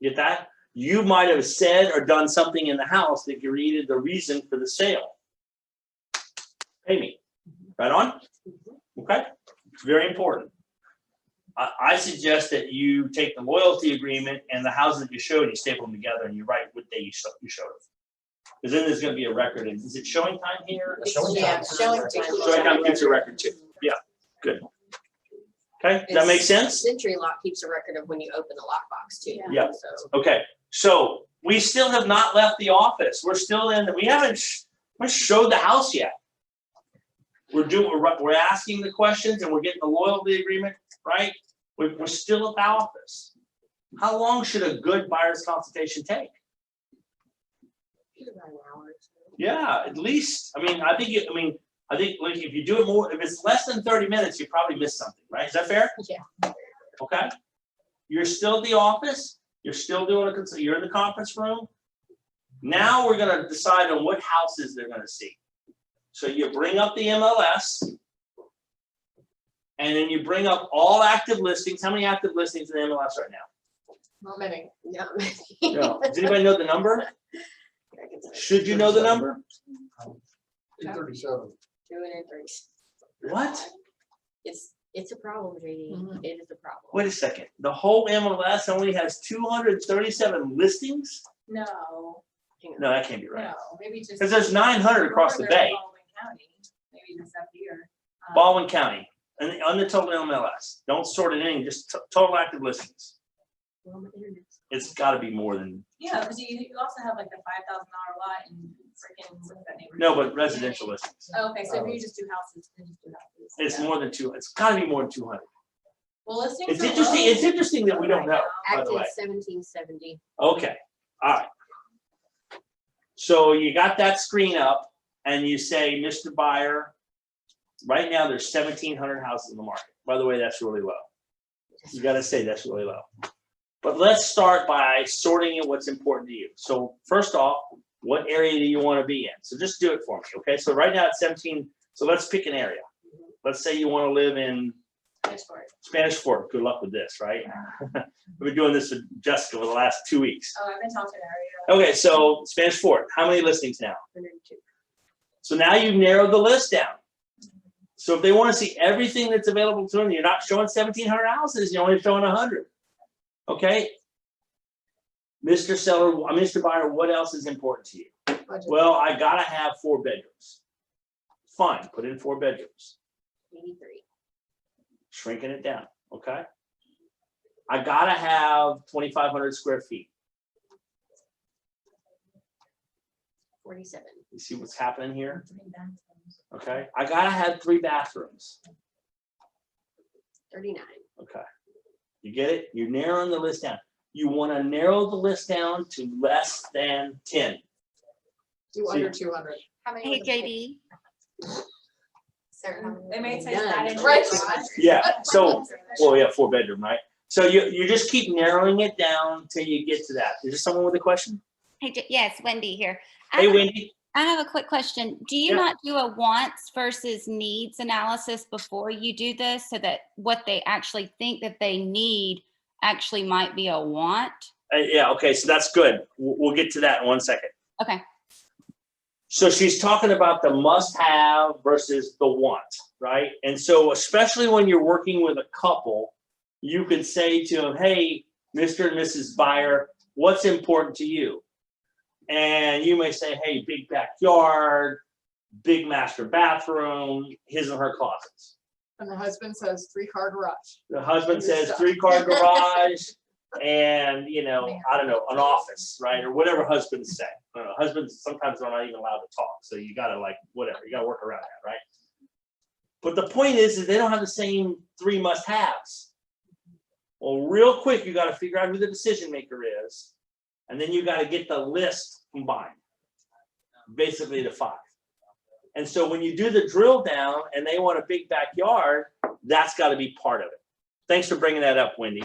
Speaker 1: Get that? You might have said or done something in the house that created the reason for the sale. Pay me. Right on? Okay? It's very important. I suggest that you take the loyalty agreement and the houses that you showed, you staple them together and you write what day you showed it. Because then there's going to be a record. And is it showing time here?
Speaker 5: Yeah, showing time.
Speaker 1: Showing time keeps a record too. Yeah, good. Okay, does that make sense?
Speaker 5: Century Lock keeps a record of when you open the lockbox too.
Speaker 1: Yeah.
Speaker 5: So
Speaker 1: Okay, so we still have not left the office. We're still in, we haven't showed the house yet. We're asking the questions and we're getting the loyalty agreement, right? We're still at the office. How long should a good buyer's consultation take?
Speaker 5: about an hour or so.
Speaker 1: Yeah, at least, I think like if you do it more, if it's less than 30 minutes, you probably missed something, right? Is that fair?
Speaker 5: Yeah.
Speaker 1: Okay. You're still at the office. You're still doing you're in the conference room. Now we're going to decide on what houses they're going to see. So you bring up the MLS and then you bring up all active listings. How many active listings in the MLS right now?
Speaker 5: Not many. Not
Speaker 1: No. Does anybody know the number? Should you know the number?
Speaker 3: 237.
Speaker 5: 203.
Speaker 1: What?
Speaker 5: It's a problem, JD. It is a problem.
Speaker 1: Wait a second. The whole MLS only has 237 listings?
Speaker 8: No,
Speaker 5: Hang on.
Speaker 1: No, that can't be right.
Speaker 8: no, maybe just.
Speaker 1: Because there's 900 across the
Speaker 8: Northern
Speaker 1: bay.
Speaker 8: Baldwin County, maybe just up here.
Speaker 1: Baldwin County, and on the total MLS. Don't sort it in, just total active listings.
Speaker 5: Well, my internet's-
Speaker 1: It's got to be more than,
Speaker 8: Yeah, because you also have like the $5,000 lot in freaking, what's that neighborhood?
Speaker 1: no, but residential listings.
Speaker 8: Okay, so if you just do houses, then just do houses.
Speaker 1: It's
Speaker 8: Yeah.
Speaker 1: more than it's got to be more than 200.
Speaker 8: Well, listings
Speaker 1: It's
Speaker 8: are
Speaker 1: interesting,
Speaker 8: low
Speaker 1: it's interesting that we don't know, by the
Speaker 5: Active
Speaker 1: way.
Speaker 5: 1770.
Speaker 1: Okay, all right. So you got that screen up and you say, Mr. Buyer, right now there's 1,700 houses in the market. By the way, that's really low. You got to say that's really low. But let's start by sorting in what's important to you. So first off, what area do you want to be in? So just do it for me, okay? So right now it's 17, so let's pick an area. Let's say you want to live in
Speaker 8: Spanish Fort.
Speaker 1: Spanish Fort. Good luck with this, right? We've been doing this with Jessica for the last 2 weeks.
Speaker 8: Oh, I've been talking to her.
Speaker 1: Okay, so Spanish Fort, how many listings now?
Speaker 5: 102.
Speaker 1: So now you've narrowed the list down. So if they want to see everything that's available to them, you're not showing 1,700 houses, you're only showing 100. Okay? Mr. Seller, Mr. Buyer, what else is important to you?
Speaker 5: Budget
Speaker 1: Well, I gotta have 4 bedrooms. Fine, put in 4 bedrooms.
Speaker 5: 83.
Speaker 1: Shrinking it down, okay? I gotta have 2,500 square feet.
Speaker 5: 47.
Speaker 1: You see what's happening here? Okay, I gotta have 3 bathrooms.
Speaker 5: 39.
Speaker 1: Okay, you get it? You're narrowing the list down. You want to narrow the list down to less than 10.
Speaker 9: Do under 200.
Speaker 4: How many
Speaker 7: Hey,
Speaker 4: was it?
Speaker 7: JD.
Speaker 4: Sarah, how many?
Speaker 8: They may say
Speaker 5: Done.
Speaker 8: that in.
Speaker 9: Right.
Speaker 1: Yeah. So, well, yeah, 4 bedroom, right? So you just keep narrowing it down till you get to that. Is there someone with a question?
Speaker 7: Hey, yes, Wendy here.
Speaker 1: Hey, Wendy.
Speaker 7: I have a quick question. Do you
Speaker 1: Yeah.
Speaker 7: not do a wants versus needs analysis before you do this so that what they actually think that they need actually might be a want.
Speaker 1: Yeah, okay, so that's good. We'll get to that in 1 second.
Speaker 7: Okay.
Speaker 1: So she's talking about the must-have versus the want, right? And so especially when you're working with a couple, you could say to them, hey, Mr. and Mrs. Buyer, what's important to you? And you may say, hey, big backyard, big master bathroom, his and her closets.
Speaker 10: And the husband says 3-car garage.
Speaker 1: The husband says 3-car garage and, you know, I don't know, an office, right? Or whatever husbands say. I don't know, husbands sometimes are not even allowed to talk. So you gotta like, whatever, you gotta work around that, right? But the point is they don't have the same 3 must-haves. Well, real quick, you gotta figure out who the decision maker is. And then you gotta get the list combined, basically to 5. And so when you do the drill down and they want a big backyard, that's got to be part of it. Thanks for bringing that up, Wendy.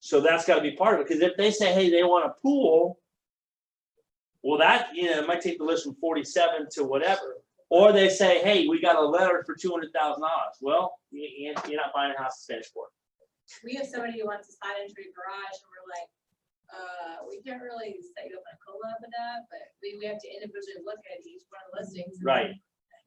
Speaker 1: So that's got to be part of it, because if they say, hey, they want a pool, well, that, you know, it might take the list from 47 to whatever. Or they say, hey, we got a letter for $200,000. Well, you're not buying a house to finish for.
Speaker 8: We have somebody who wants a side entry garage, and we're like, we can't really set you up on a COLA for that, but we have to individually look at each one of the listings. and
Speaker 1: Right.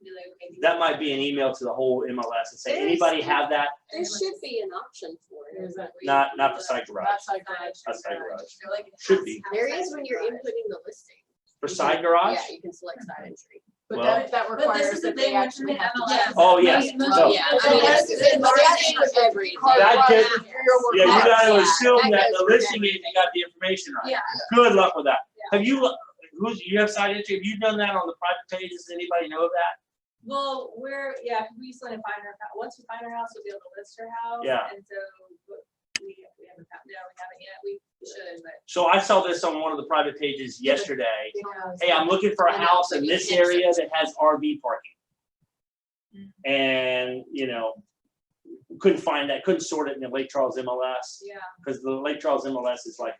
Speaker 8: Be like, okay, these
Speaker 1: That
Speaker 8: are-
Speaker 1: might be an email to the whole MLS and say,
Speaker 5: There is-
Speaker 1: anybody have that?
Speaker 5: There should be an option for it.
Speaker 10: There's that.
Speaker 1: Not for side garage.
Speaker 10: That's like garage.
Speaker 1: Not side garage.
Speaker 8: They're like, it
Speaker 1: Should
Speaker 8: has
Speaker 1: be.
Speaker 8: to have a
Speaker 5: There
Speaker 8: side
Speaker 5: is when you're
Speaker 8: garage.
Speaker 5: inputting the listing.
Speaker 1: For side garage?
Speaker 5: Yeah, you can select side entry.
Speaker 10: But
Speaker 1: Well-
Speaker 10: that
Speaker 8: But this
Speaker 10: requires
Speaker 8: is the
Speaker 10: that
Speaker 8: thing
Speaker 10: they
Speaker 8: with
Speaker 10: actually
Speaker 8: the
Speaker 10: have to.
Speaker 8: MLS.
Speaker 1: Oh, yes.
Speaker 8: Most-
Speaker 1: No.
Speaker 8: most
Speaker 5: Yeah,
Speaker 8: people
Speaker 5: I mean,
Speaker 8: don't
Speaker 5: that's-
Speaker 8: understand
Speaker 5: that's
Speaker 8: marketing
Speaker 5: for
Speaker 8: is
Speaker 5: every-
Speaker 8: car
Speaker 1: That
Speaker 8: wash.
Speaker 1: could- Yeah, you gotta
Speaker 5: Yeah,
Speaker 1: assume
Speaker 5: that
Speaker 1: that
Speaker 5: goes
Speaker 1: the
Speaker 5: for
Speaker 1: listing agent got the information right.
Speaker 8: Yeah.
Speaker 1: Good luck with that.
Speaker 8: Yeah.
Speaker 1: Have you, you have side entry, have you done that on the private pages? Does anybody know of that?
Speaker 8: Well, we still didn't find our, once we find our house, we'll be able to list our house.
Speaker 1: Yeah.
Speaker 8: And so we haven't found, no, we haven't yet. We should, but.
Speaker 1: So I saw this on one of the private pages yesterday.
Speaker 5: You know,
Speaker 1: Hey, I'm looking for a
Speaker 5: I know,
Speaker 1: house
Speaker 5: but
Speaker 1: in
Speaker 5: you
Speaker 1: this
Speaker 5: can't
Speaker 1: area
Speaker 5: search.
Speaker 1: that has RV parking.
Speaker 8: Mhm.
Speaker 1: And, you know, couldn't find that, couldn't sort it in the Lake Charles MLS.
Speaker 8: Yeah.
Speaker 1: Because the Lake Charles MLS is like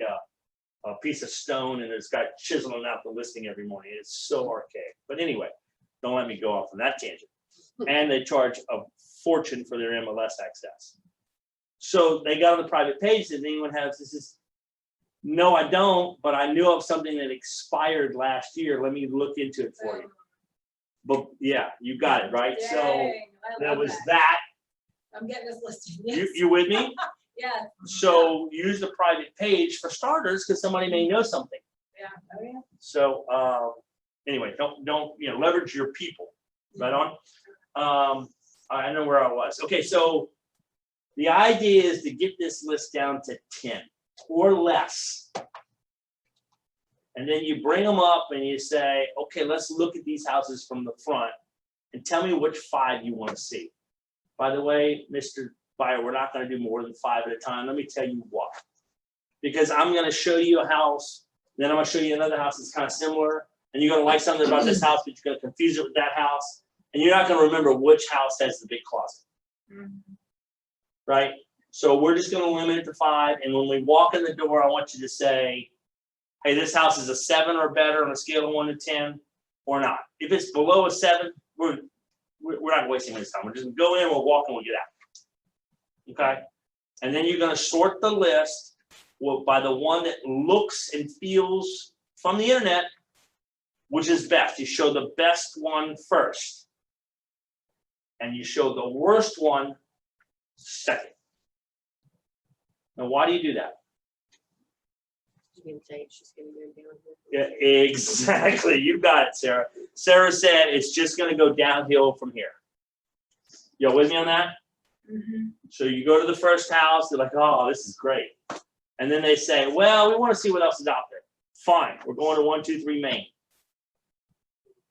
Speaker 1: a piece of stone and it's got chiseling out the listing every morning. It's so archaic. But anyway, don't let me go off on that tangent. And they charge a fortune for their MLS access. So they got on the private page, does anyone have this? No, I don't, but I knew of something that expired last year. Let me look into it for you. But yeah, you got it, right? So
Speaker 8: Dang, I
Speaker 1: there
Speaker 8: love
Speaker 1: was
Speaker 8: that.
Speaker 1: that.
Speaker 8: I'm getting this listing.
Speaker 1: You,
Speaker 8: Yes.
Speaker 1: you with me?
Speaker 8: Yeah.
Speaker 1: So use the private page for starters, because somebody may know something.
Speaker 8: Yeah. Oh, yeah.
Speaker 1: So anyway, don't you know, leverage your people. Right on. I know where I was. Okay, so the idea is to get this list down to 10 or less. And then you bring them up and you say, okay, let's look at these houses from the front and tell me which 5 you want to see. By the way, Mr. Buyer, we're not going to do more than 5 at a time. Let me tell you why. Because I'm going to show you a house, then I'm going to show you another house that's kind of similar, and you're going to like something about this house, but you're going to confuse it with that house, and you're not going to remember which house has the big closet. Right? So we're just going to limit it to 5, and when we walk in the door, I want you to say, hey, this house is a 7 or better on a scale of 1 to 10, or not. If it's below a 7, we're not wasting this time. We're just gonna go in, we'll walk, and we'll get out. Okay? And then you're gonna sort the list by the one that looks and feels from the internet, which is best. You show the best one first. And you show the worst one second. Now, why do you do that?
Speaker 5: You can say it's just gonna go down
Speaker 1: Yeah,
Speaker 5: here.
Speaker 1: exactly. You got it, Sarah. Sarah said it's just going to go downhill from here. You with me on that? So you go to the first house, they're like, oh, this is great. And then they say, well, we want to see what else is out there. Fine, we're going to 123 Main.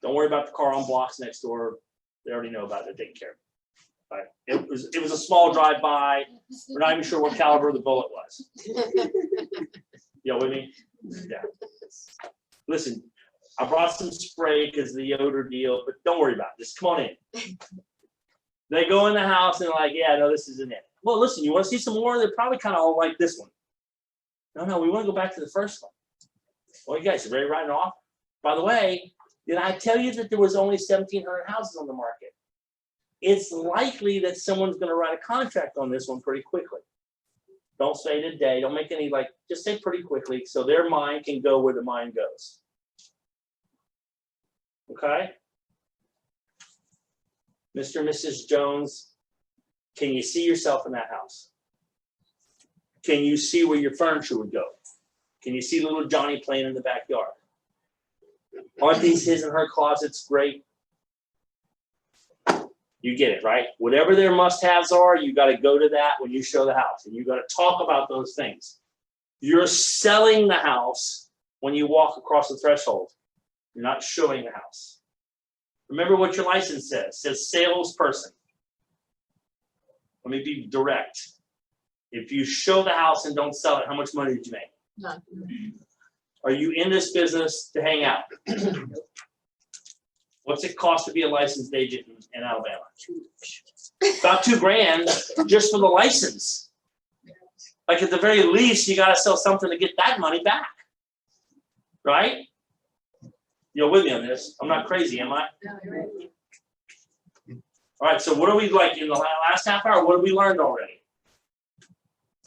Speaker 1: Don't worry about the car on blocks next door. They already know about it. They're taking care of it. Right? It was a small drive-by. We're not even sure what caliber the bullet was. You with me? Yeah. Listen, I brought some spray because of the odor deal, but don't worry about it. Just come on in. They go in the house and they're like, yeah, no, this isn't it. Well, listen, you want to see some more? They're probably kind of all like this one. No, we want to go back to the first one. Well, you guys are ready to write an offer. By the way, did I tell you that there was only 1,700 houses on the market? It's likely that someone's going to write a contract on this one pretty quickly. Don't say today, don't make any, like, just say pretty quickly, so their mind can go where the mind goes. Okay? Mr. and Mrs. Jones, can you see yourself in that house? Can you see where your furniture would go? Can you see little Johnny playing in the backyard? Aren't these his and her closets great? You get it, right? Whatever their must-haves are, you got to go to that when you show the house, and you got to talk about those things. You're selling the house when you walk across the threshold. You're not showing the house. Remember what your license says. It says salesperson. Let me be direct. If you show the house and don't sell it, how much money did you make?
Speaker 10: None.
Speaker 1: Are you in this business to hang out? What's it cost to be a licensed agent in Alabama? About $2,000 just for the license. Like at the very least, you gotta sell something to get that money back. Right? You're with me on this. I'm not crazy, am I? All right, so what are we like in the last half hour? What have we learned already?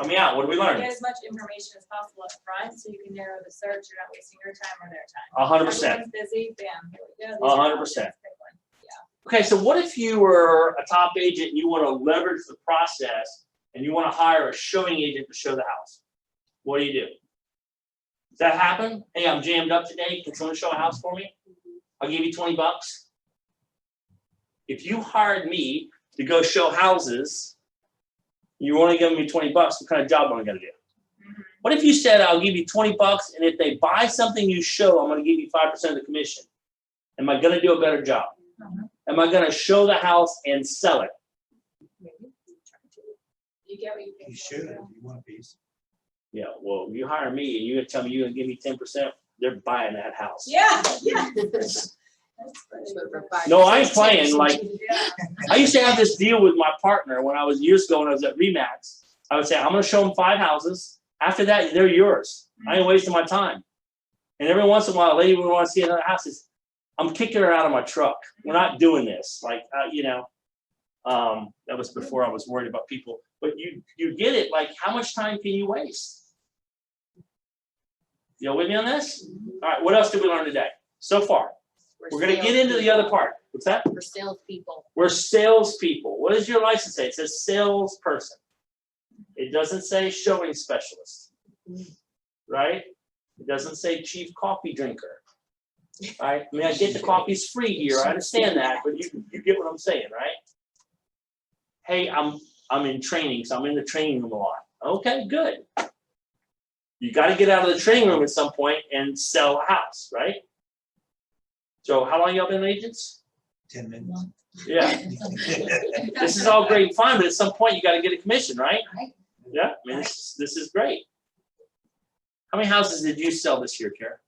Speaker 1: Help me out. What have we learned?
Speaker 8: Get as much information as possible up front so you can narrow the search. You're not wasting your time or their time.
Speaker 1: 100%.
Speaker 8: Everyone's busy, bam, here we go. These are
Speaker 1: 100%.
Speaker 8: options, pick one. Yeah.
Speaker 1: Okay, so what if you were a top agent and you want to leverage the process and you want to hire a showing agent to show the house? What do? Does that happen? Hey, I'm jammed up today. Can someone show a house for me? I'll give you $20. If you hired me to go show houses, you're only giving me $20, what kind of job am I gonna do? What if you said, I'll give you $20, and if they buy something you show, I'm gonna give you 5% of the commission? Am I gonna do a better job? Am I gonna show the house and sell it?
Speaker 8: You get what you pay
Speaker 3: You
Speaker 8: for.
Speaker 3: should, if you want a piece.
Speaker 1: Yeah, well, you hire me and you're gonna tell me you're gonna give me 10%, they're buying that house.
Speaker 8: Yeah, yeah.
Speaker 1: No, I ain't playing, like,
Speaker 8: Yeah.
Speaker 1: I used to have this deal with my partner when I was years ago when I was at Remax. I would say, I'm gonna show them 5 houses. After that, they're yours. I ain't wasting my time. And every once in a while, a lady would want to see another house. I'm kicking her out of my truck. We're not doing this. Like, that was before I was worried about people. But you get it. Like, how much time can you waste? You with me on this? All right. What else did we learn today so far? We're gonna get into the other part. What's that?
Speaker 5: We're salespeople.
Speaker 1: We're salespeople. What does your license say? It says salesperson. It doesn't say showing specialist, right? It doesn't say chief coffee drinker, right? I mean, I get the coffee's free here. I understand that, but you get what I'm saying, right? Hey, I'm in training, so I'm in the training room a lot. Okay, good. You got to get out of the training room at some point and sell a house, right? So how long y'all been agents?
Speaker 3: 10 minutes.
Speaker 1: Yeah. This is all great and fine, but at some point you got to get a commission, right? Yeah, I mean, this is great. How many houses did you sell this year, Kara?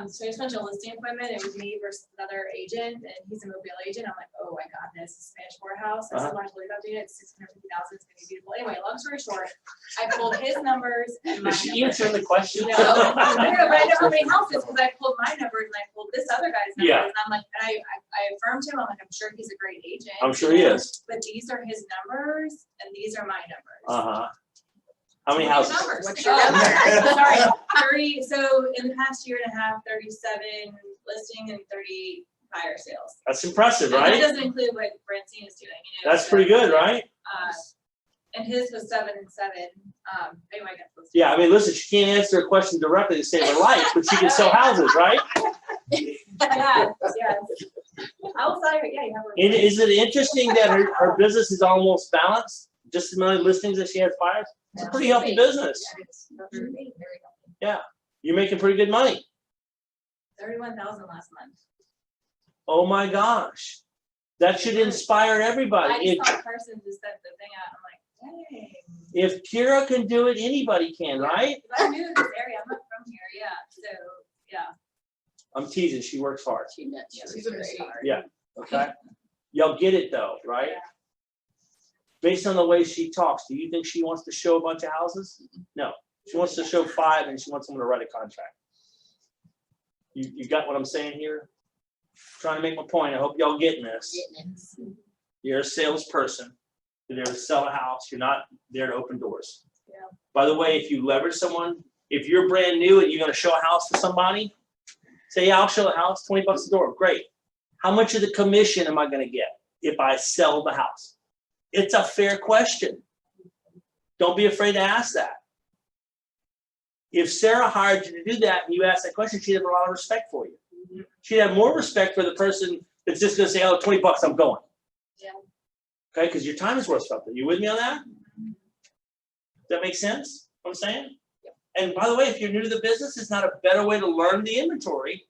Speaker 8: So I just went to a listing appointment. It was me versus another agent, and he's a mobile agent. I'm like, oh, I got this. Spanish courthouse. I said, when I told you about doing it, it's $650,000. It's gonna be beautiful. Anyway, long story short, I pulled his numbers and my
Speaker 1: Is she
Speaker 8: numbers.
Speaker 1: answering the question?
Speaker 8: No, but I know how many houses because I pulled my numbers and I pulled this other guy's numbers.
Speaker 1: Yeah.
Speaker 8: And I'm like, and I affirmed him. I'm like, I'm sure he's a great agent.
Speaker 1: I'm sure he is.
Speaker 8: But these are his numbers and these are my numbers.
Speaker 1: Uh-huh. How many
Speaker 8: What are your
Speaker 1: houses?
Speaker 8: numbers?
Speaker 5: What's your
Speaker 8: Oh,
Speaker 5: number?
Speaker 8: Sorry, 30, so in the past year and a half, 37 listing and 30 buyer sales.
Speaker 1: That's impressive,
Speaker 8: And that
Speaker 1: right?
Speaker 8: doesn't include what Francine is doing, you know.
Speaker 1: That's pretty good, right?
Speaker 8: And his was 7 and 7. Anyway, I got those.
Speaker 1: Yeah, I mean, listen, she can't answer a question directly to save her life, but she can sell houses, right?
Speaker 8: Yes, yes. I was like, yeah, you have.
Speaker 1: And is it interesting that her business is almost balanced? Just as many listings as she has buyers? It's a pretty healthy business. Yeah, you're making pretty good money.
Speaker 8: 31,000 last month.
Speaker 1: Oh my gosh. That should inspire
Speaker 8: I
Speaker 1: everybody.
Speaker 8: just saw Carson just sent the thing out. I'm like, dang.
Speaker 1: If Kira can do it, anybody can, right?
Speaker 8: 'Cause I'm new to this area. I'm not from here. Yeah. So, yeah.
Speaker 1: I'm teasing, she works hard.
Speaker 5: She knows.
Speaker 8: Yeah,
Speaker 10: She's a
Speaker 8: great.
Speaker 10: star.
Speaker 1: Yeah, okay? Y'all get it though, right?
Speaker 8: Yeah.
Speaker 1: Based on the way she talks, do you think she wants to show a bunch of houses? No, she wants to show 5 and she wants someone to write a contract. You got what I'm saying here? Trying to make my point, I hope y'all getting this.
Speaker 5: Getting it.
Speaker 1: You're a salesperson, you're there to sell a house, you're not there to open doors. By the way, if you leverage someone, if you're brand new and you're gonna show a house to somebody, say, yeah, I'll show a house, $20 a door, great. How much of the commission am I gonna get if I sell the house? It's a fair question. Don't be afraid to ask that. If Sarah hired you to do that and you asked that question, she'd have a lot of respect for you. She'd have more respect for the person that's just gonna say, oh, $20, I'm going.
Speaker 6: Yeah.
Speaker 1: Okay, because your time is worth something. You with me on that? Does that make sense, what I'm saying? And by the way, if you're new to the business, it's not a better way to learn the inventory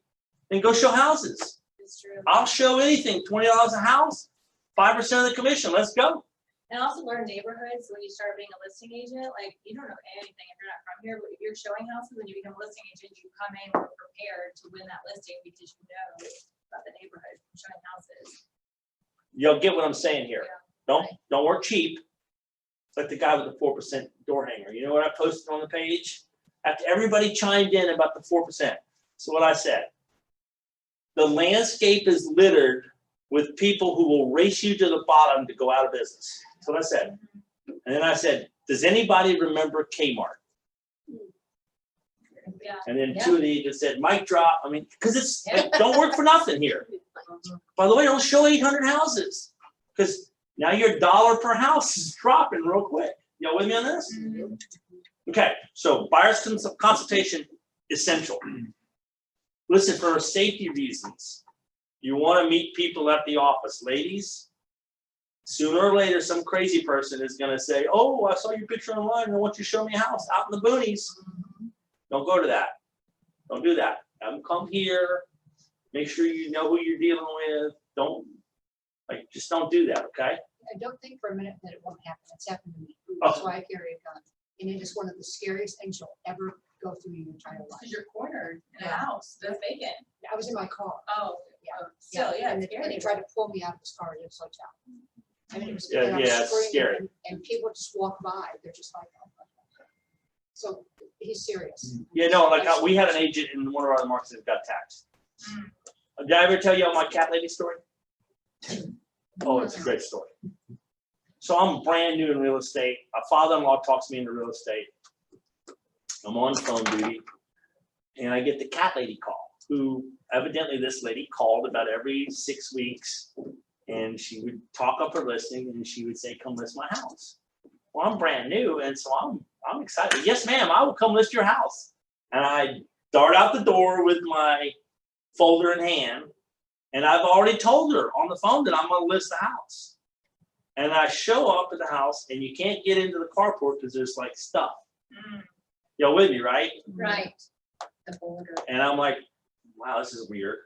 Speaker 1: than go show houses.
Speaker 8: It's true.
Speaker 1: I'll show anything, $20 a house, 5% of the commission, let's go.
Speaker 8: And also learn neighborhoods when you start being a listing agent, like you don't know anything if you're not from here, but if you're showing houses, when you become a listing agent, you come in prepared to win that listing because you know about the neighborhood, from showing houses.
Speaker 1: You'll get what I'm saying here.
Speaker 8: Yeah.
Speaker 1: Don't work cheap. It's like the guy with the 4% door hanger. You know what I posted on the page? After everybody chimed in about the 4%. So what I said, the landscape is littered with people who will race you to the bottom to go out of business. That's what I said. And then I said, does anybody remember Kmart?
Speaker 8: Yeah.
Speaker 1: And then two of the agents said, mic drop. I mean, because it's, like, don't work for nothing here. By the way, don't show 800 houses. Because now your dollar per house is dropping real quick. Y'all with me on this? Okay, so buyer's consultation, essential. Listen, for safety reasons, you want to meet people at the office. Ladies, sooner or later, some crazy person is going to say, oh, I saw your picture online and I want you to show me a house out in the boonies. Don't go to that. Don't do that. Have them come here. Make sure you know who you're dealing with. Just don't do that, okay?
Speaker 9: I don't think for a minute that it won't happen. It's happened to me.
Speaker 1: Oh.
Speaker 9: That's why I carry a gun. And it is one of the scariest things you'll ever go through your entire life.
Speaker 8: Because you're cornered in a
Speaker 9: Yeah.
Speaker 8: house, that's vacant.
Speaker 9: I was in my car.
Speaker 8: Oh,
Speaker 9: Yeah.
Speaker 8: still, yeah,
Speaker 9: And
Speaker 8: it's
Speaker 9: they
Speaker 8: scary.
Speaker 9: tried to pull me out of his car at his hotel. I mean, it was.
Speaker 1: Yeah,
Speaker 9: and I was
Speaker 1: yeah, it's
Speaker 9: screaming,
Speaker 1: scary.
Speaker 9: And people just walk by. They're just like, oh. So he's serious.
Speaker 1: Yeah, no, like we had an agent in one of our other markets that got taxed. Did I ever tell you all my cat lady story? Oh, it's a great story. So I'm brand new in real estate. A father-in-law talks me into real estate. I'm on phone duty, and I get the cat lady call, who evidently this lady called about every 6 weeks, and she would talk up her listing, and she would say, come list my house. Well, I'm brand new, and so I'm excited. Yes, ma'am, I will come list your house. And I dart out the door with my folder in hand, and I've already told her on the phone that I'm gonna list the house. And I show up at the house, and you can't get into the carport because there's like stuff. Y'all with me, right?
Speaker 6: Right. The border.
Speaker 1: And I'm like, wow, this is weird.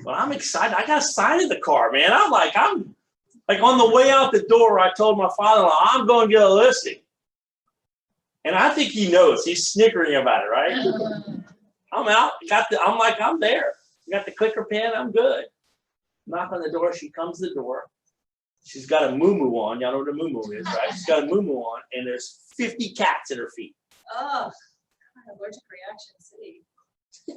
Speaker 1: But I'm excited. I got a sign in the car, man. I'm like on the way out the door, I told my father-in-law, I'm going to get a listing. And I think he knows. He's snickering about it, right? I'm out. I'm like, I'm there. You got the clicker pen. I'm good. Knock on the door. She comes to the door. She's got a moo-moo on. Y'all know what a moo-moo is, right? She's got a moo-moo on, and there's 50 cats at her feet.
Speaker 8: Oh, God, allergic reaction city.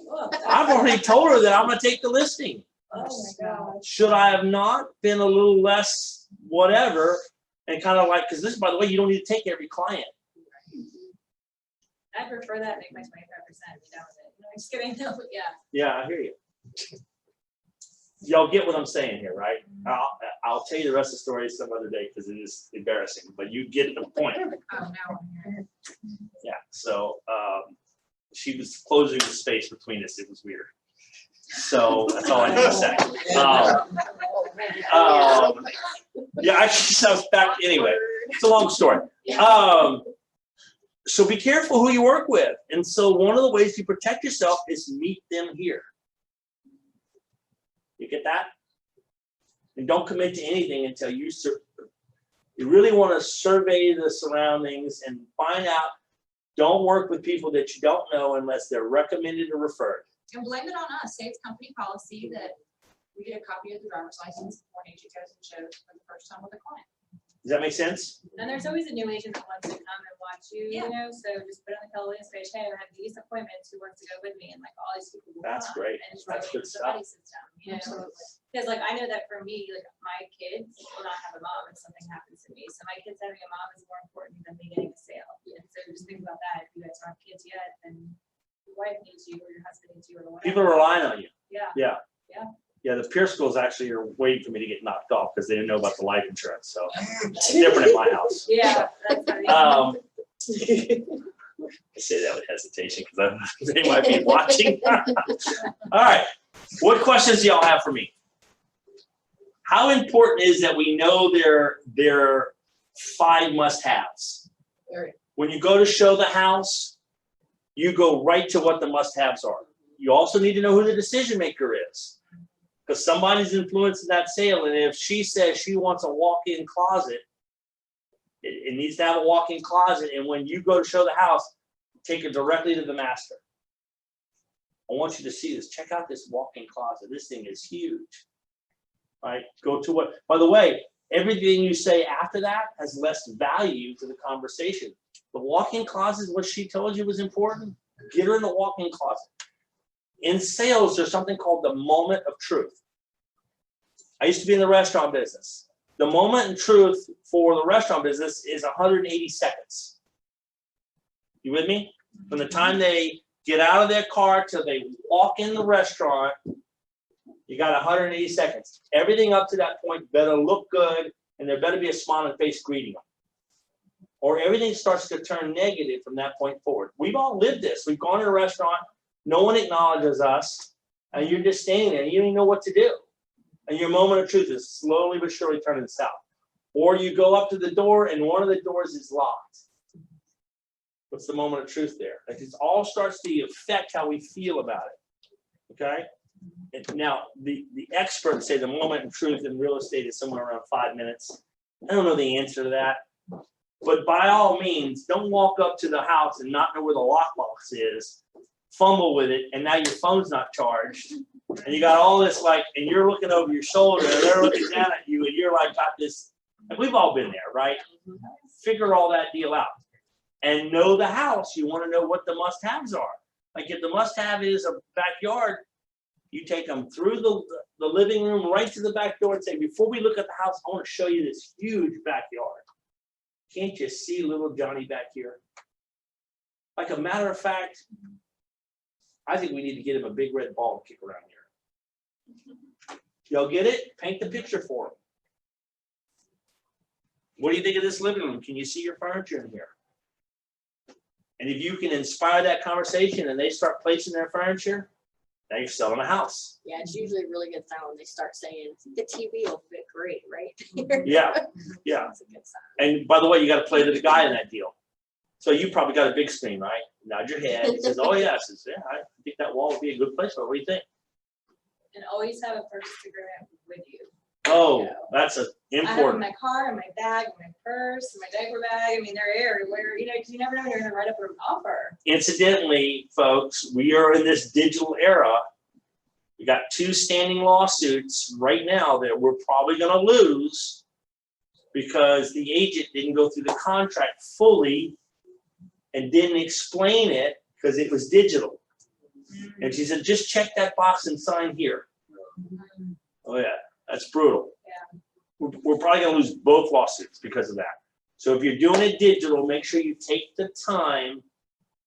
Speaker 8: Oh,
Speaker 1: I've already told her that I'm going to take the listing.
Speaker 8: oh my God.
Speaker 1: Should I have not been a little less whatever and kind of like, because this, by the way, you don't need to take every client.
Speaker 8: I prefer that, make my 25%, be done with it. No, I'm just kidding, no, but yeah.
Speaker 1: Yeah, I hear you. Y'all get what I'm saying here, right? I'll tell you the rest of the story some other day because it is embarrassing, but you get the point.
Speaker 6: Oh, now I'm here.
Speaker 1: Yeah, so she was closing the space between us. It was weird. So that's all I need to say. Yeah, I was back anyway. It's a long story. So be careful who you work with. And so one of the ways you protect yourself is meet them here. You get that? And don't commit to anything until you really want to survey the surroundings and find out. Don't work with people that you don't know unless they're recommended or referred.
Speaker 6: And blame it on us. Say it's company policy that we get a copy of the driver's license before an agent goes and shows for the first time with a client.
Speaker 1: Does that make sense?
Speaker 8: And there's always a new agent that wants to come and watch you,
Speaker 6: Yeah.
Speaker 8: you know, so just put on the Kelly page, hey, I have these appointments, who wants to go with me, and like all these people. will
Speaker 1: That's
Speaker 8: come,
Speaker 1: great.
Speaker 8: and just
Speaker 1: That's
Speaker 8: like
Speaker 1: good stuff.
Speaker 8: somebody sits down, you know, because like I know that for me, like my kids will not have a mom if something happens to me, so my kids having a mom is more important than me getting a sale. And so just think about that, if you guys don't have kids yet, then your wife needs you, or your husband needs you, or whatever.
Speaker 1: People are relying on you.
Speaker 8: Yeah.
Speaker 1: Yeah.
Speaker 8: Yeah.
Speaker 1: Yeah, the peer schools actually are waiting for me to get knocked off because they didn't know about the life insurance, so it's different in my house.
Speaker 8: Yeah. That's funny.
Speaker 1: I say that with hesitation because they might be watching. All right, what questions do y'all have for me? How important is that we know their 5 must-haves?
Speaker 10: Very.
Speaker 1: When you go to show the house, you go right to what the must-haves are. You also need to know who the decision maker is, because somebody's influencing that sale, and if she says she wants a walk-in closet, it needs to have a walk-in closet, and when you go to show the house, take it directly to the master. I want you to see this. Check out this walk-in closet. This thing is huge. All right, go to what, by the way, everything you say after that has less value to the conversation. The walk-in closet is what she told you was important. Get her in the walk-in closet. In sales, there's something called the moment of truth. I used to be in the restaurant business. The moment in truth for the restaurant business is 180 seconds. You with me? From the time they get out of their car till they walk in the restaurant, you got 180 seconds. Everything up to that point better look good, and there better be a smiling face greeting them. Or everything starts to turn negative from that point forward. We've all lived this. We've gone to a restaurant, no one acknowledges us, and you're just standing there, and you don't even know what to do. And your moment of truth is slowly but surely turning south. Or you go up to the door, and one of the doors is locked. What's the moment of truth there? Like it all starts to affect how we feel about it. Okay? And now, the experts say the moment of truth in real estate is somewhere around 5 minutes. I don't know the answer to that. But by all means, don't walk up to the house and not know where the lockbox is, fumble with it, and now your phone's not charged. And you got all this like, and you're looking over your shoulder, and they're looking down at you, and you're like, got this. And we've all been there, right? Figure all that deal out. And know the house. You want to know what the must-haves are. Like if the must-have is a backyard, you take them through the living room right to the back door and say, before we look at the house, I want to show you this huge backyard. Can't you see little Johnny back here? Like a matter of fact, I think we need to get him a big red ball to kick around here. Y'all get it? Paint the picture for him. What do you think of this living room? Can you see your furniture in here? And if you can inspire that conversation and they start placing their furniture, now you're selling a house.
Speaker 5: Yeah, it's usually a really good sign when they start saying, the TV will fit great, right?
Speaker 1: Yeah, yeah.
Speaker 5: That's a good sign.
Speaker 1: And by the way, you got to play to the guy in that deal. So you probably got a big screen, right? Nod your head. He says, oh, yeah. I says, yeah, I think that wall would be a good place for it. What do you think?
Speaker 8: And always have a purchase agreement with you.
Speaker 1: Oh, that's a
Speaker 8: I have in
Speaker 1: important.
Speaker 8: my car, in my bag, in my purse, in my diaper bag. I mean, they're everywhere, you know, because you never know when you're gonna write up an offer.
Speaker 1: Incidentally, folks, we are in this digital era. We got 2 standing lawsuits right now that we're probably going to lose because the agent didn't go through the contract fully and didn't explain it because it was digital. And she said, just check that box and sign here. Oh, yeah, that's brutal.
Speaker 8: Yeah.
Speaker 1: We're probably going to lose both lawsuits because of that. So if you're doing it digital, make sure you take the time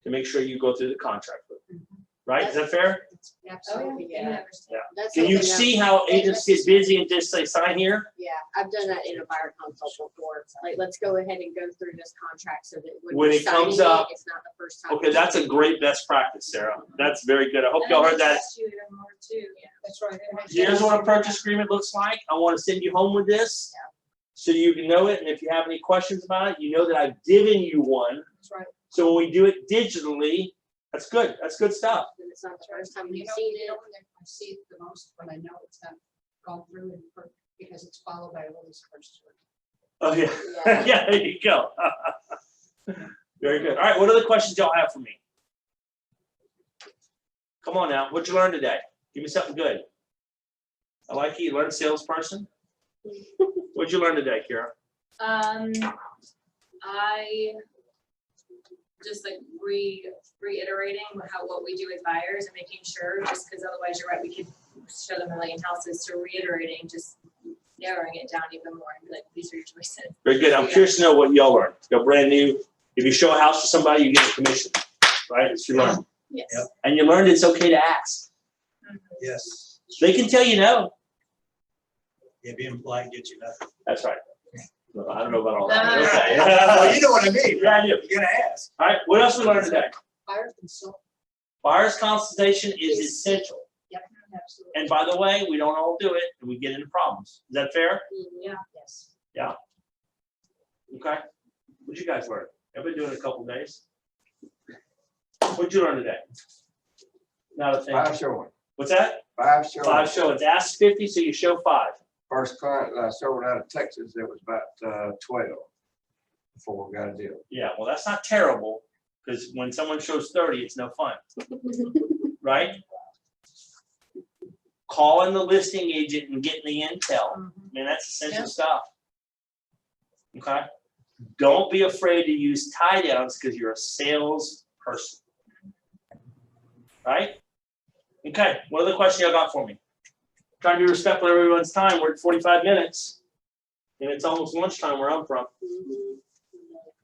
Speaker 1: to make sure you go through the contract with it. Right? Is that fair?
Speaker 8: Oh,
Speaker 5: Absolutely,
Speaker 8: yeah.
Speaker 5: yeah.
Speaker 1: Yeah.
Speaker 5: That's
Speaker 1: Can you
Speaker 5: something that-
Speaker 1: see how agents get busy and just say, sign here?
Speaker 5: Yeah, I've done that in a buyer consult before. Like, let's go ahead and go through this contract so that
Speaker 1: When
Speaker 5: when we're
Speaker 1: it comes
Speaker 5: signing
Speaker 1: up-
Speaker 5: it, it's not the first time.
Speaker 1: Okay, that's a great best practice, Sarah. That's very good. I hope y'all heard that.
Speaker 8: Trust you even more too, yeah.
Speaker 9: That's right.
Speaker 1: Here's what a purchase agreement looks like. I want to send you home with this so you can know it. And if you have any questions about it, you know that I've given you one.
Speaker 9: That's right.
Speaker 1: So when we do it digitally, that's good. That's good stuff.
Speaker 5: And it's not the first time
Speaker 9: You
Speaker 5: you've
Speaker 9: know,
Speaker 5: seen
Speaker 9: you
Speaker 5: it.
Speaker 9: know when I see it the most, when I know it's not gone through and because it's followed by a release first.
Speaker 1: Oh, yeah.
Speaker 5: Yeah.
Speaker 1: Yeah, there you go. Very good. All right, what other questions y'all have for me? Come on now. What'd you learn today? Give me something good. I like you. You learned salesperson. What'd you learn today, Kira?
Speaker 8: I just like reiterating what we do with buyers and making sure, just because otherwise you're right, we could show them a million houses, so reiterating, just narrowing it down even more and be like, these are your choices.
Speaker 1: Very good. I'm curious to know what y'all learned. Go brand new. If you show a house to somebody, you get a commission, right? It's you learn.
Speaker 4: Yes.
Speaker 3: Yep.
Speaker 1: And you learned it's okay to ask.
Speaker 3: Yes.
Speaker 1: They can tell you no.
Speaker 3: Yeah, being polite gets you nothing.
Speaker 1: That's right. Well, I don't know about all that.
Speaker 8: No.
Speaker 1: Okay.
Speaker 3: Well, you know what I mean.
Speaker 1: Yeah, I do.
Speaker 3: You're gonna ask.
Speaker 1: All right, what else we learned today?
Speaker 9: Buyer consult.
Speaker 1: Buyer's consultation is essential.
Speaker 9: Yep, absolutely.
Speaker 1: And by the way, we don't all do it and we get into problems. Is that fair?
Speaker 9: Yeah, yes.
Speaker 1: Okay. What'd you guys learn? I've been doing it a couple days. What'd you learn today? Not a thing.
Speaker 11: 5 showing.
Speaker 1: What's that?
Speaker 11: 5 showing.
Speaker 1: 5 show. It's ask 50, so you show 5.
Speaker 11: First client I sold out of Texas, it was about 12 before we got a deal.
Speaker 1: Yeah, well, that's not terrible, because when someone shows 30, it's no fun. Right? Calling the listing agent and getting the intel. Man, that's essential stuff. Okay? Don't be afraid to use tie downs because you're a sales person. Right? Okay, what other question y'all got for me? Trying to be respectful of everyone's time. We're at 45 minutes. And it's almost lunchtime where I'm from.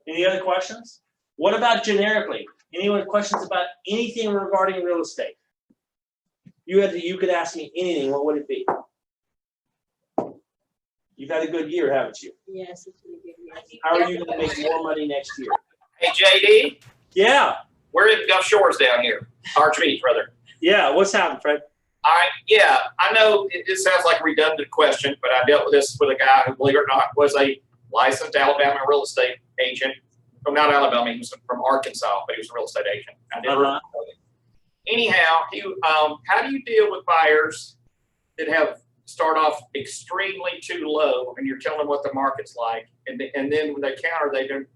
Speaker 1: Any other questions? What about generically? Anyone questions about anything regarding real estate? You could ask me anything. What would it be? You've had a good year, haven't you?
Speaker 5: Yes, it's been a good year.
Speaker 1: How are you going to make more money next year?
Speaker 12: Hey, JD,
Speaker 1: Yeah,
Speaker 12: we're in Gulf Shores down here, Archmead, brother.
Speaker 1: yeah. What's happened, Fred?
Speaker 12: All right, yeah, I know it sounds like a redundant question, but I dealt with this with a guy who, believe it or not, was a licensed Alabama real estate agent. From not Alabama, he was from Arkansas, but he was a real estate agent. I did Anyhow, how do you deal with buyers that start off extremely too low, and you're telling them what the market's like, and then when they counter, they don't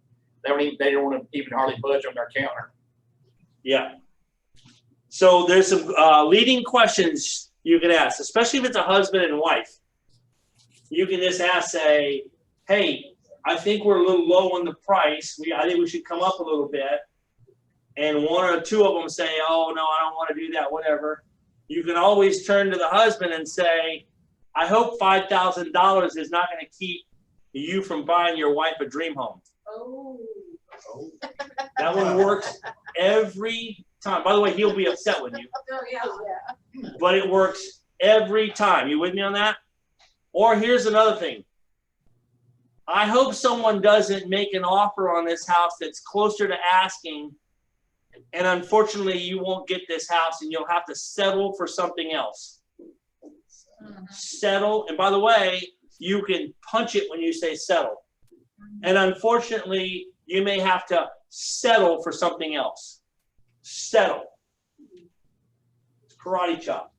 Speaker 12: want to even hardly budge on their counter.
Speaker 1: Yeah. So there's some leading questions you can ask, especially if it's a husband and wife. You can just ask, say, hey, I think we're a little low on the price. I think we should come up a little bit. And 1 or 2 of them say, oh, no, I don't want to do that, whatever. You can always turn to the husband and say, I hope $5,000 is not going to keep you from buying your wife a dream home.
Speaker 8: Oh.
Speaker 1: That one works every time. By the way, he'll be upset with you,
Speaker 8: Oh, yeah.
Speaker 1: but it works every time. You with me on that? Or here's another thing. I hope someone doesn't make an offer on this house that's closer to asking, and unfortunately you won't get this house and you'll have to settle for something else. Settle, and by the way, you can punch it when you say settle. And unfortunately, you may have to settle for something else. Settle. Karate chop.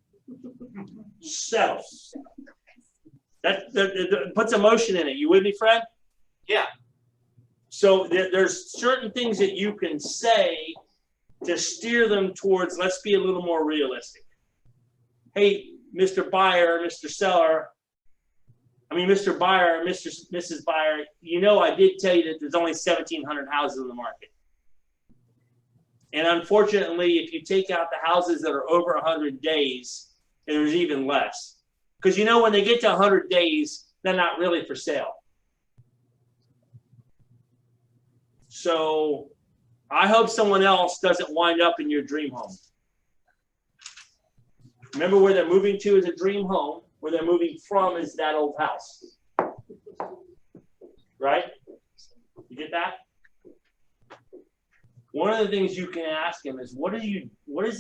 Speaker 1: Settle. That puts emotion in it. You with me, Fred?
Speaker 12: Yeah.
Speaker 1: So there's certain things that you can say to steer them towards, let's be a little more realistic. Hey, Mr. Buyer, Mr. Seller, Mr. Buyer, Mrs. Buyer, I did tell you that there's only 1,700 houses in the market. And unfortunately, if you take out the houses that are over 100 days, there's even less. Because when they get to 100 days, they're not really for sale. So I hope someone else doesn't wind up in your dream home. Remember, where they're moving to is a dream home. Where they're moving from is that old house. Right? You get that? One of the things you can ask them is, what is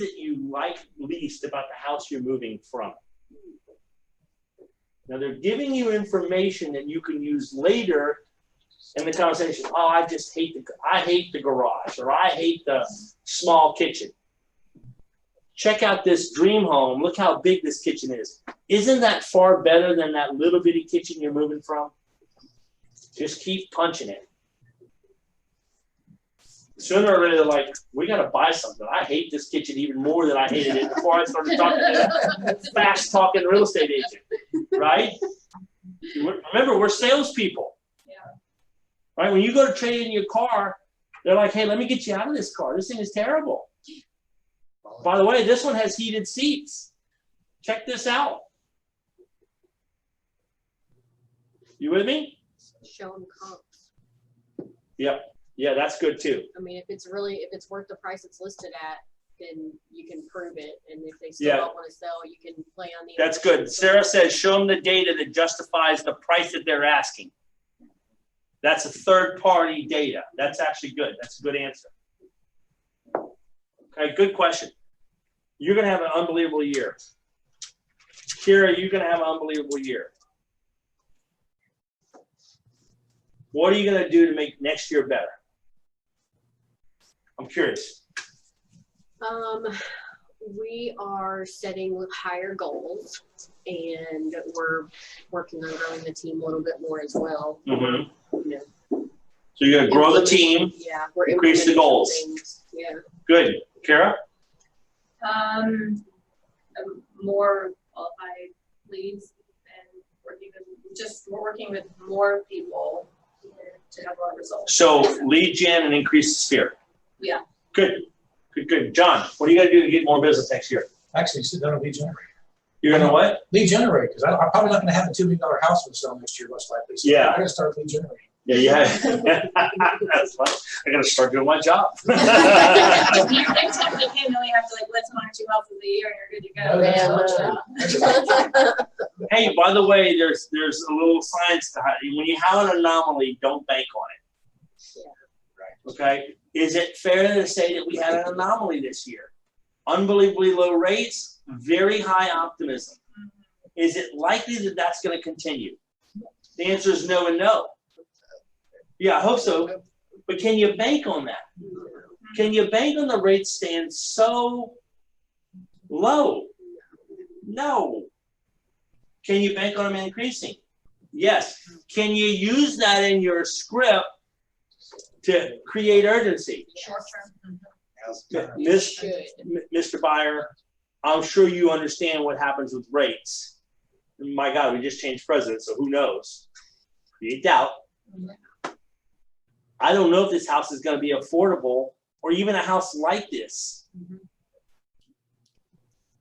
Speaker 1: it you like least about the house you're moving from? Now they're giving you information that you can use later in the conversation. Oh, I hate the garage, or I hate the small kitchen. Check out this dream home. Look how big this kitchen is. Isn't that far better than that little bitty kitchen you're moving from? Just keep punching it. Sooner or later, like, we got to buy something. I hate this kitchen even more than I hated it before I started talking to a fast-talking real estate agent, right? Remember, we're salespeople.
Speaker 8: Yeah.
Speaker 1: Right? When you go to trade in your car, they're like, hey, let me get you out of this car. This thing is terrible. By the way, this one has heated seats. Check this out. You with me?
Speaker 5: Show them comps.
Speaker 1: Yep. Yeah, that's good too.
Speaker 5: I mean, if it's worth the price it's listed at, then you can prove it. And if they still
Speaker 1: Yeah.
Speaker 5: don't want to sell, you can play on the.
Speaker 1: That's good. Sarah says, show them the data that justifies the price that they're asking. That's a third-party data. That's actually good. That's a good answer. Okay, good question. You're going to have an unbelievable year. Kira, you're going to have an unbelievable year. What are you going to do to make next year better? I'm curious.
Speaker 5: We are setting higher goals, and we're working on growing the team a little bit more as well.
Speaker 1: Mm-hmm.
Speaker 5: You know,
Speaker 1: So you're going to grow the team,
Speaker 5: yeah, we're
Speaker 1: increase the
Speaker 5: implementing some
Speaker 1: goals.
Speaker 5: things. Yeah.
Speaker 1: Good. Kara?
Speaker 8: More qualified leads and we're working with more people to have more results.
Speaker 1: So lead gen and increase the sphere.
Speaker 8: Yeah.
Speaker 1: Good. Good, good. John, what are you going to do to get more business next year?
Speaker 2: Actually, sit down and lead generate.
Speaker 1: You're going to what?
Speaker 2: Lead generate, because I'm probably not gonna have a $2 million house for sale next year, most likely. So
Speaker 1: Yeah.
Speaker 2: I gotta start lead generating.
Speaker 1: Yeah, yeah. That's fine. I got to start doing my job.
Speaker 8: Next time you can, you only have to like list 1 or 2 houses a year and you're good to go.
Speaker 1: Hey, by the way, there's a little science to it. When you have an anomaly, don't bank on it.
Speaker 5: Yeah.
Speaker 1: Okay? Is it fair to say that we had an anomaly this year? Unbelievably low rates, very high optimism. Is it likely that that's going to continue? The answer is no and no. Yeah, I hope so. But can you bank on that? Can you bank on the rates staying so low? No. Can you bank on them increasing? Yes. Can you use that in your script to create urgency?
Speaker 8: Short term.
Speaker 1: Mr. Buyer, I'm sure you understand what happens with rates. My God, we just changed president, so who knows? Create doubt. I don't know if this house is going to be affordable or even a house like this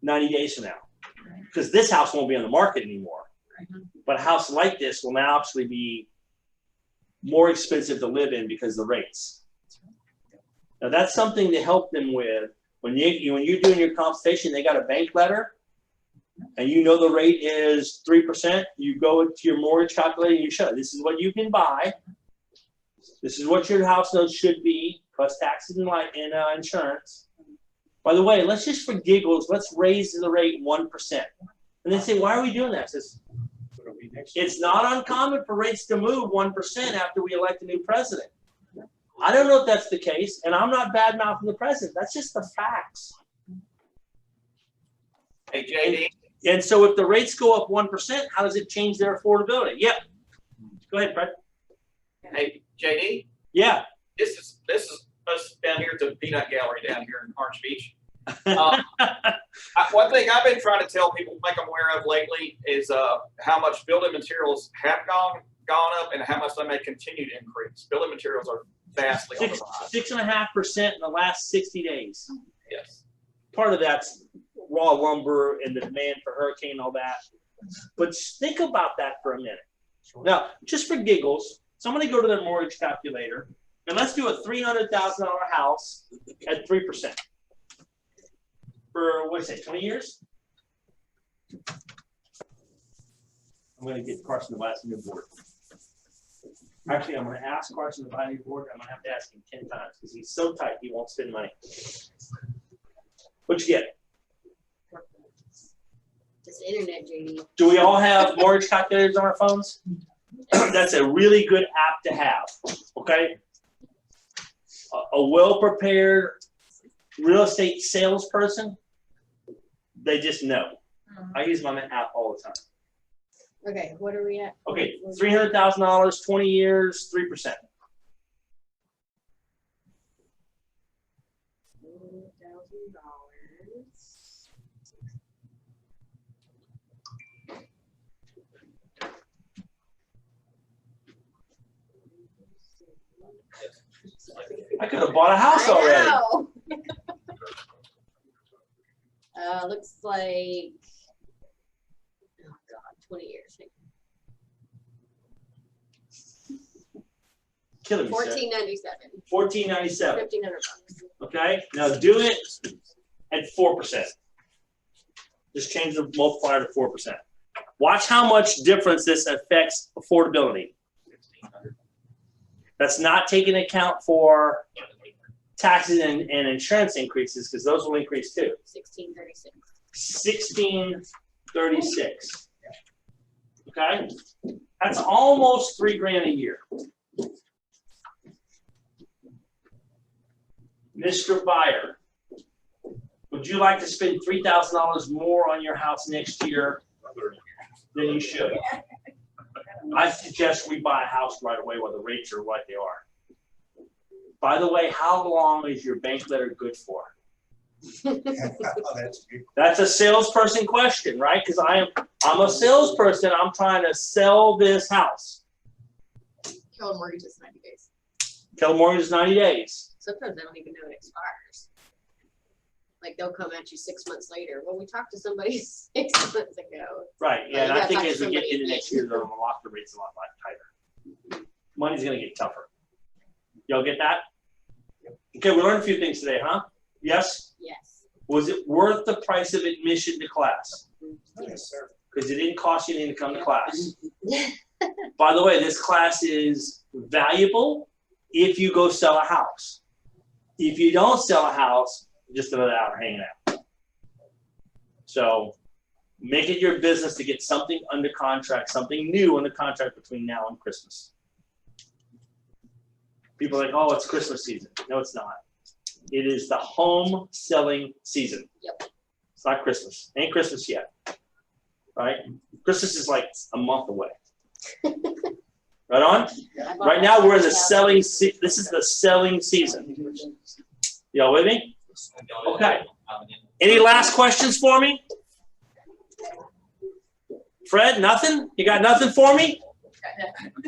Speaker 1: 90 days from now. Because this house won't be on the market anymore. But a house like this will now actually be more expensive to live in because of the rates. Now that's something to help them with. When you're doing your consultation, they got a bank letter, and you know the rate is 3%. You go to your mortgage calculator and you show this is what you can buy. This is what your house note should be, plus taxes and insurance. By the way, let's just for giggles, let's raise the rate 1%. And they say, why are we doing that? It's not uncommon for rates to move 1% after we elect a new president. I don't know if that's the case, and I'm not bad-mouthing the president. That's just the facts.
Speaker 12: Hey, JD,
Speaker 1: And so if the rates go up 1%, how does it change their affordability? Yep. Go ahead, Fred.
Speaker 12: hey, JD,
Speaker 1: Yeah.
Speaker 12: this is us down here at the Peanut Gallery down here in Orange Beach. One thing I've been trying to tell people, make them aware of lately is how much building materials have gone up and how much they may continue to increase. Building materials are vastly on the rise.
Speaker 1: 6.5% in the last 60 days.
Speaker 12: Yes.
Speaker 1: Part of that's raw lumber and the demand for hurricane and all that. But think about that for a minute. Now, just for giggles, somebody go to their mortgage calculator and let's do a $300,000 house at 3%. For, what do you say, 20 years? I'm going to get Carson to buy us a new board. Actually, I'm going to ask Carson to buy a new board. I'm going to have to ask him 10 times because he's so tight he won't spend money. What'd you get?
Speaker 5: It's the internet, JD.
Speaker 1: Do we all have mortgage calculators on our phones? That's a really good app to have, okay? A well-prepared real estate salesperson, they just know. I use my app all the time.
Speaker 5: Okay, what are we at?
Speaker 1: Okay, $300,000, 20 years, 3%. I could have bought a house
Speaker 5: I
Speaker 1: already.
Speaker 5: know. Looks like, oh God, 20 years.
Speaker 1: Killing me, sir.
Speaker 5: 1497,
Speaker 1: $14.97.
Speaker 5: 1,500 bucks.
Speaker 1: Okay, now do it at 4%. Just change the multiplier to 4%. Watch how much difference this affects affordability. That's not taking account for taxes and insurance increases, because those will increase too.
Speaker 5: 1636.
Speaker 1: $16.36. Okay, that's almost $3,000 a year. Mr. Buyer, would you like to spend $3,000 more on your house next year than you should? I suggest we buy a house right away while the rates are what they are. By the way, how long is your bank letter good for?
Speaker 3: Oh, that's good.
Speaker 1: That's a salesperson question, right? Because I'm a salesperson. I'm trying to sell this house.
Speaker 10: Keller Mortgage is 90 days.
Speaker 1: Keller Mortgage is 90 days.
Speaker 5: Sometimes they don't even know it expires. Like they'll come at you 6 months later. Well, we talked to somebody 6 months ago.
Speaker 1: Right, yeah, and
Speaker 5: You
Speaker 1: I
Speaker 5: gotta
Speaker 1: think
Speaker 5: talk to
Speaker 1: as we get
Speaker 5: somebody.
Speaker 1: into next year, they're gonna lock the rates a lot tighter. Money's gonna get tougher. Y'all get that? Okay, we learned a few things today, huh? Yes?
Speaker 5: Yes.
Speaker 1: Was it worth the price of admission to class?
Speaker 3: Yes, sir.
Speaker 1: Because it didn't cost you anything to come to class. By the way, this class is valuable if you go sell a house. If you don't sell a house, just another hour hanging out. So make it your business to get something under contract, something new under contract between now and Christmas. People are like, oh, it's Christmas season. No, it's not. It is the home selling season.
Speaker 5: Yep.
Speaker 1: It's not Christmas. Ain't Christmas yet. Right? Christmas is like a month away. Right on? Right now we're in the selling this is the selling season. Y'all with me? Okay. Any last questions for me? Fred, nothing? You got nothing for me?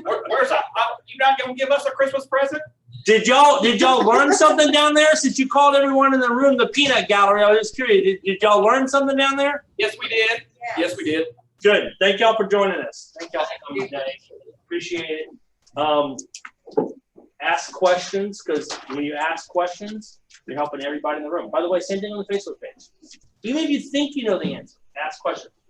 Speaker 12: Where's you not gonna give us a Christmas present?
Speaker 1: Did y'all learn something down there since you called everyone in the room the peanut gallery? I was just curious. Did y'all learn something down there?
Speaker 12: Yes, we did. Yes, we did.
Speaker 1: Good. Thank y'all for joining us. Thank y'all for coming today. Appreciate it. Ask questions, because when you ask questions, you're helping everybody in the room. By the way, same thing on the Facebook page. Even if you think you know the answer, ask questions.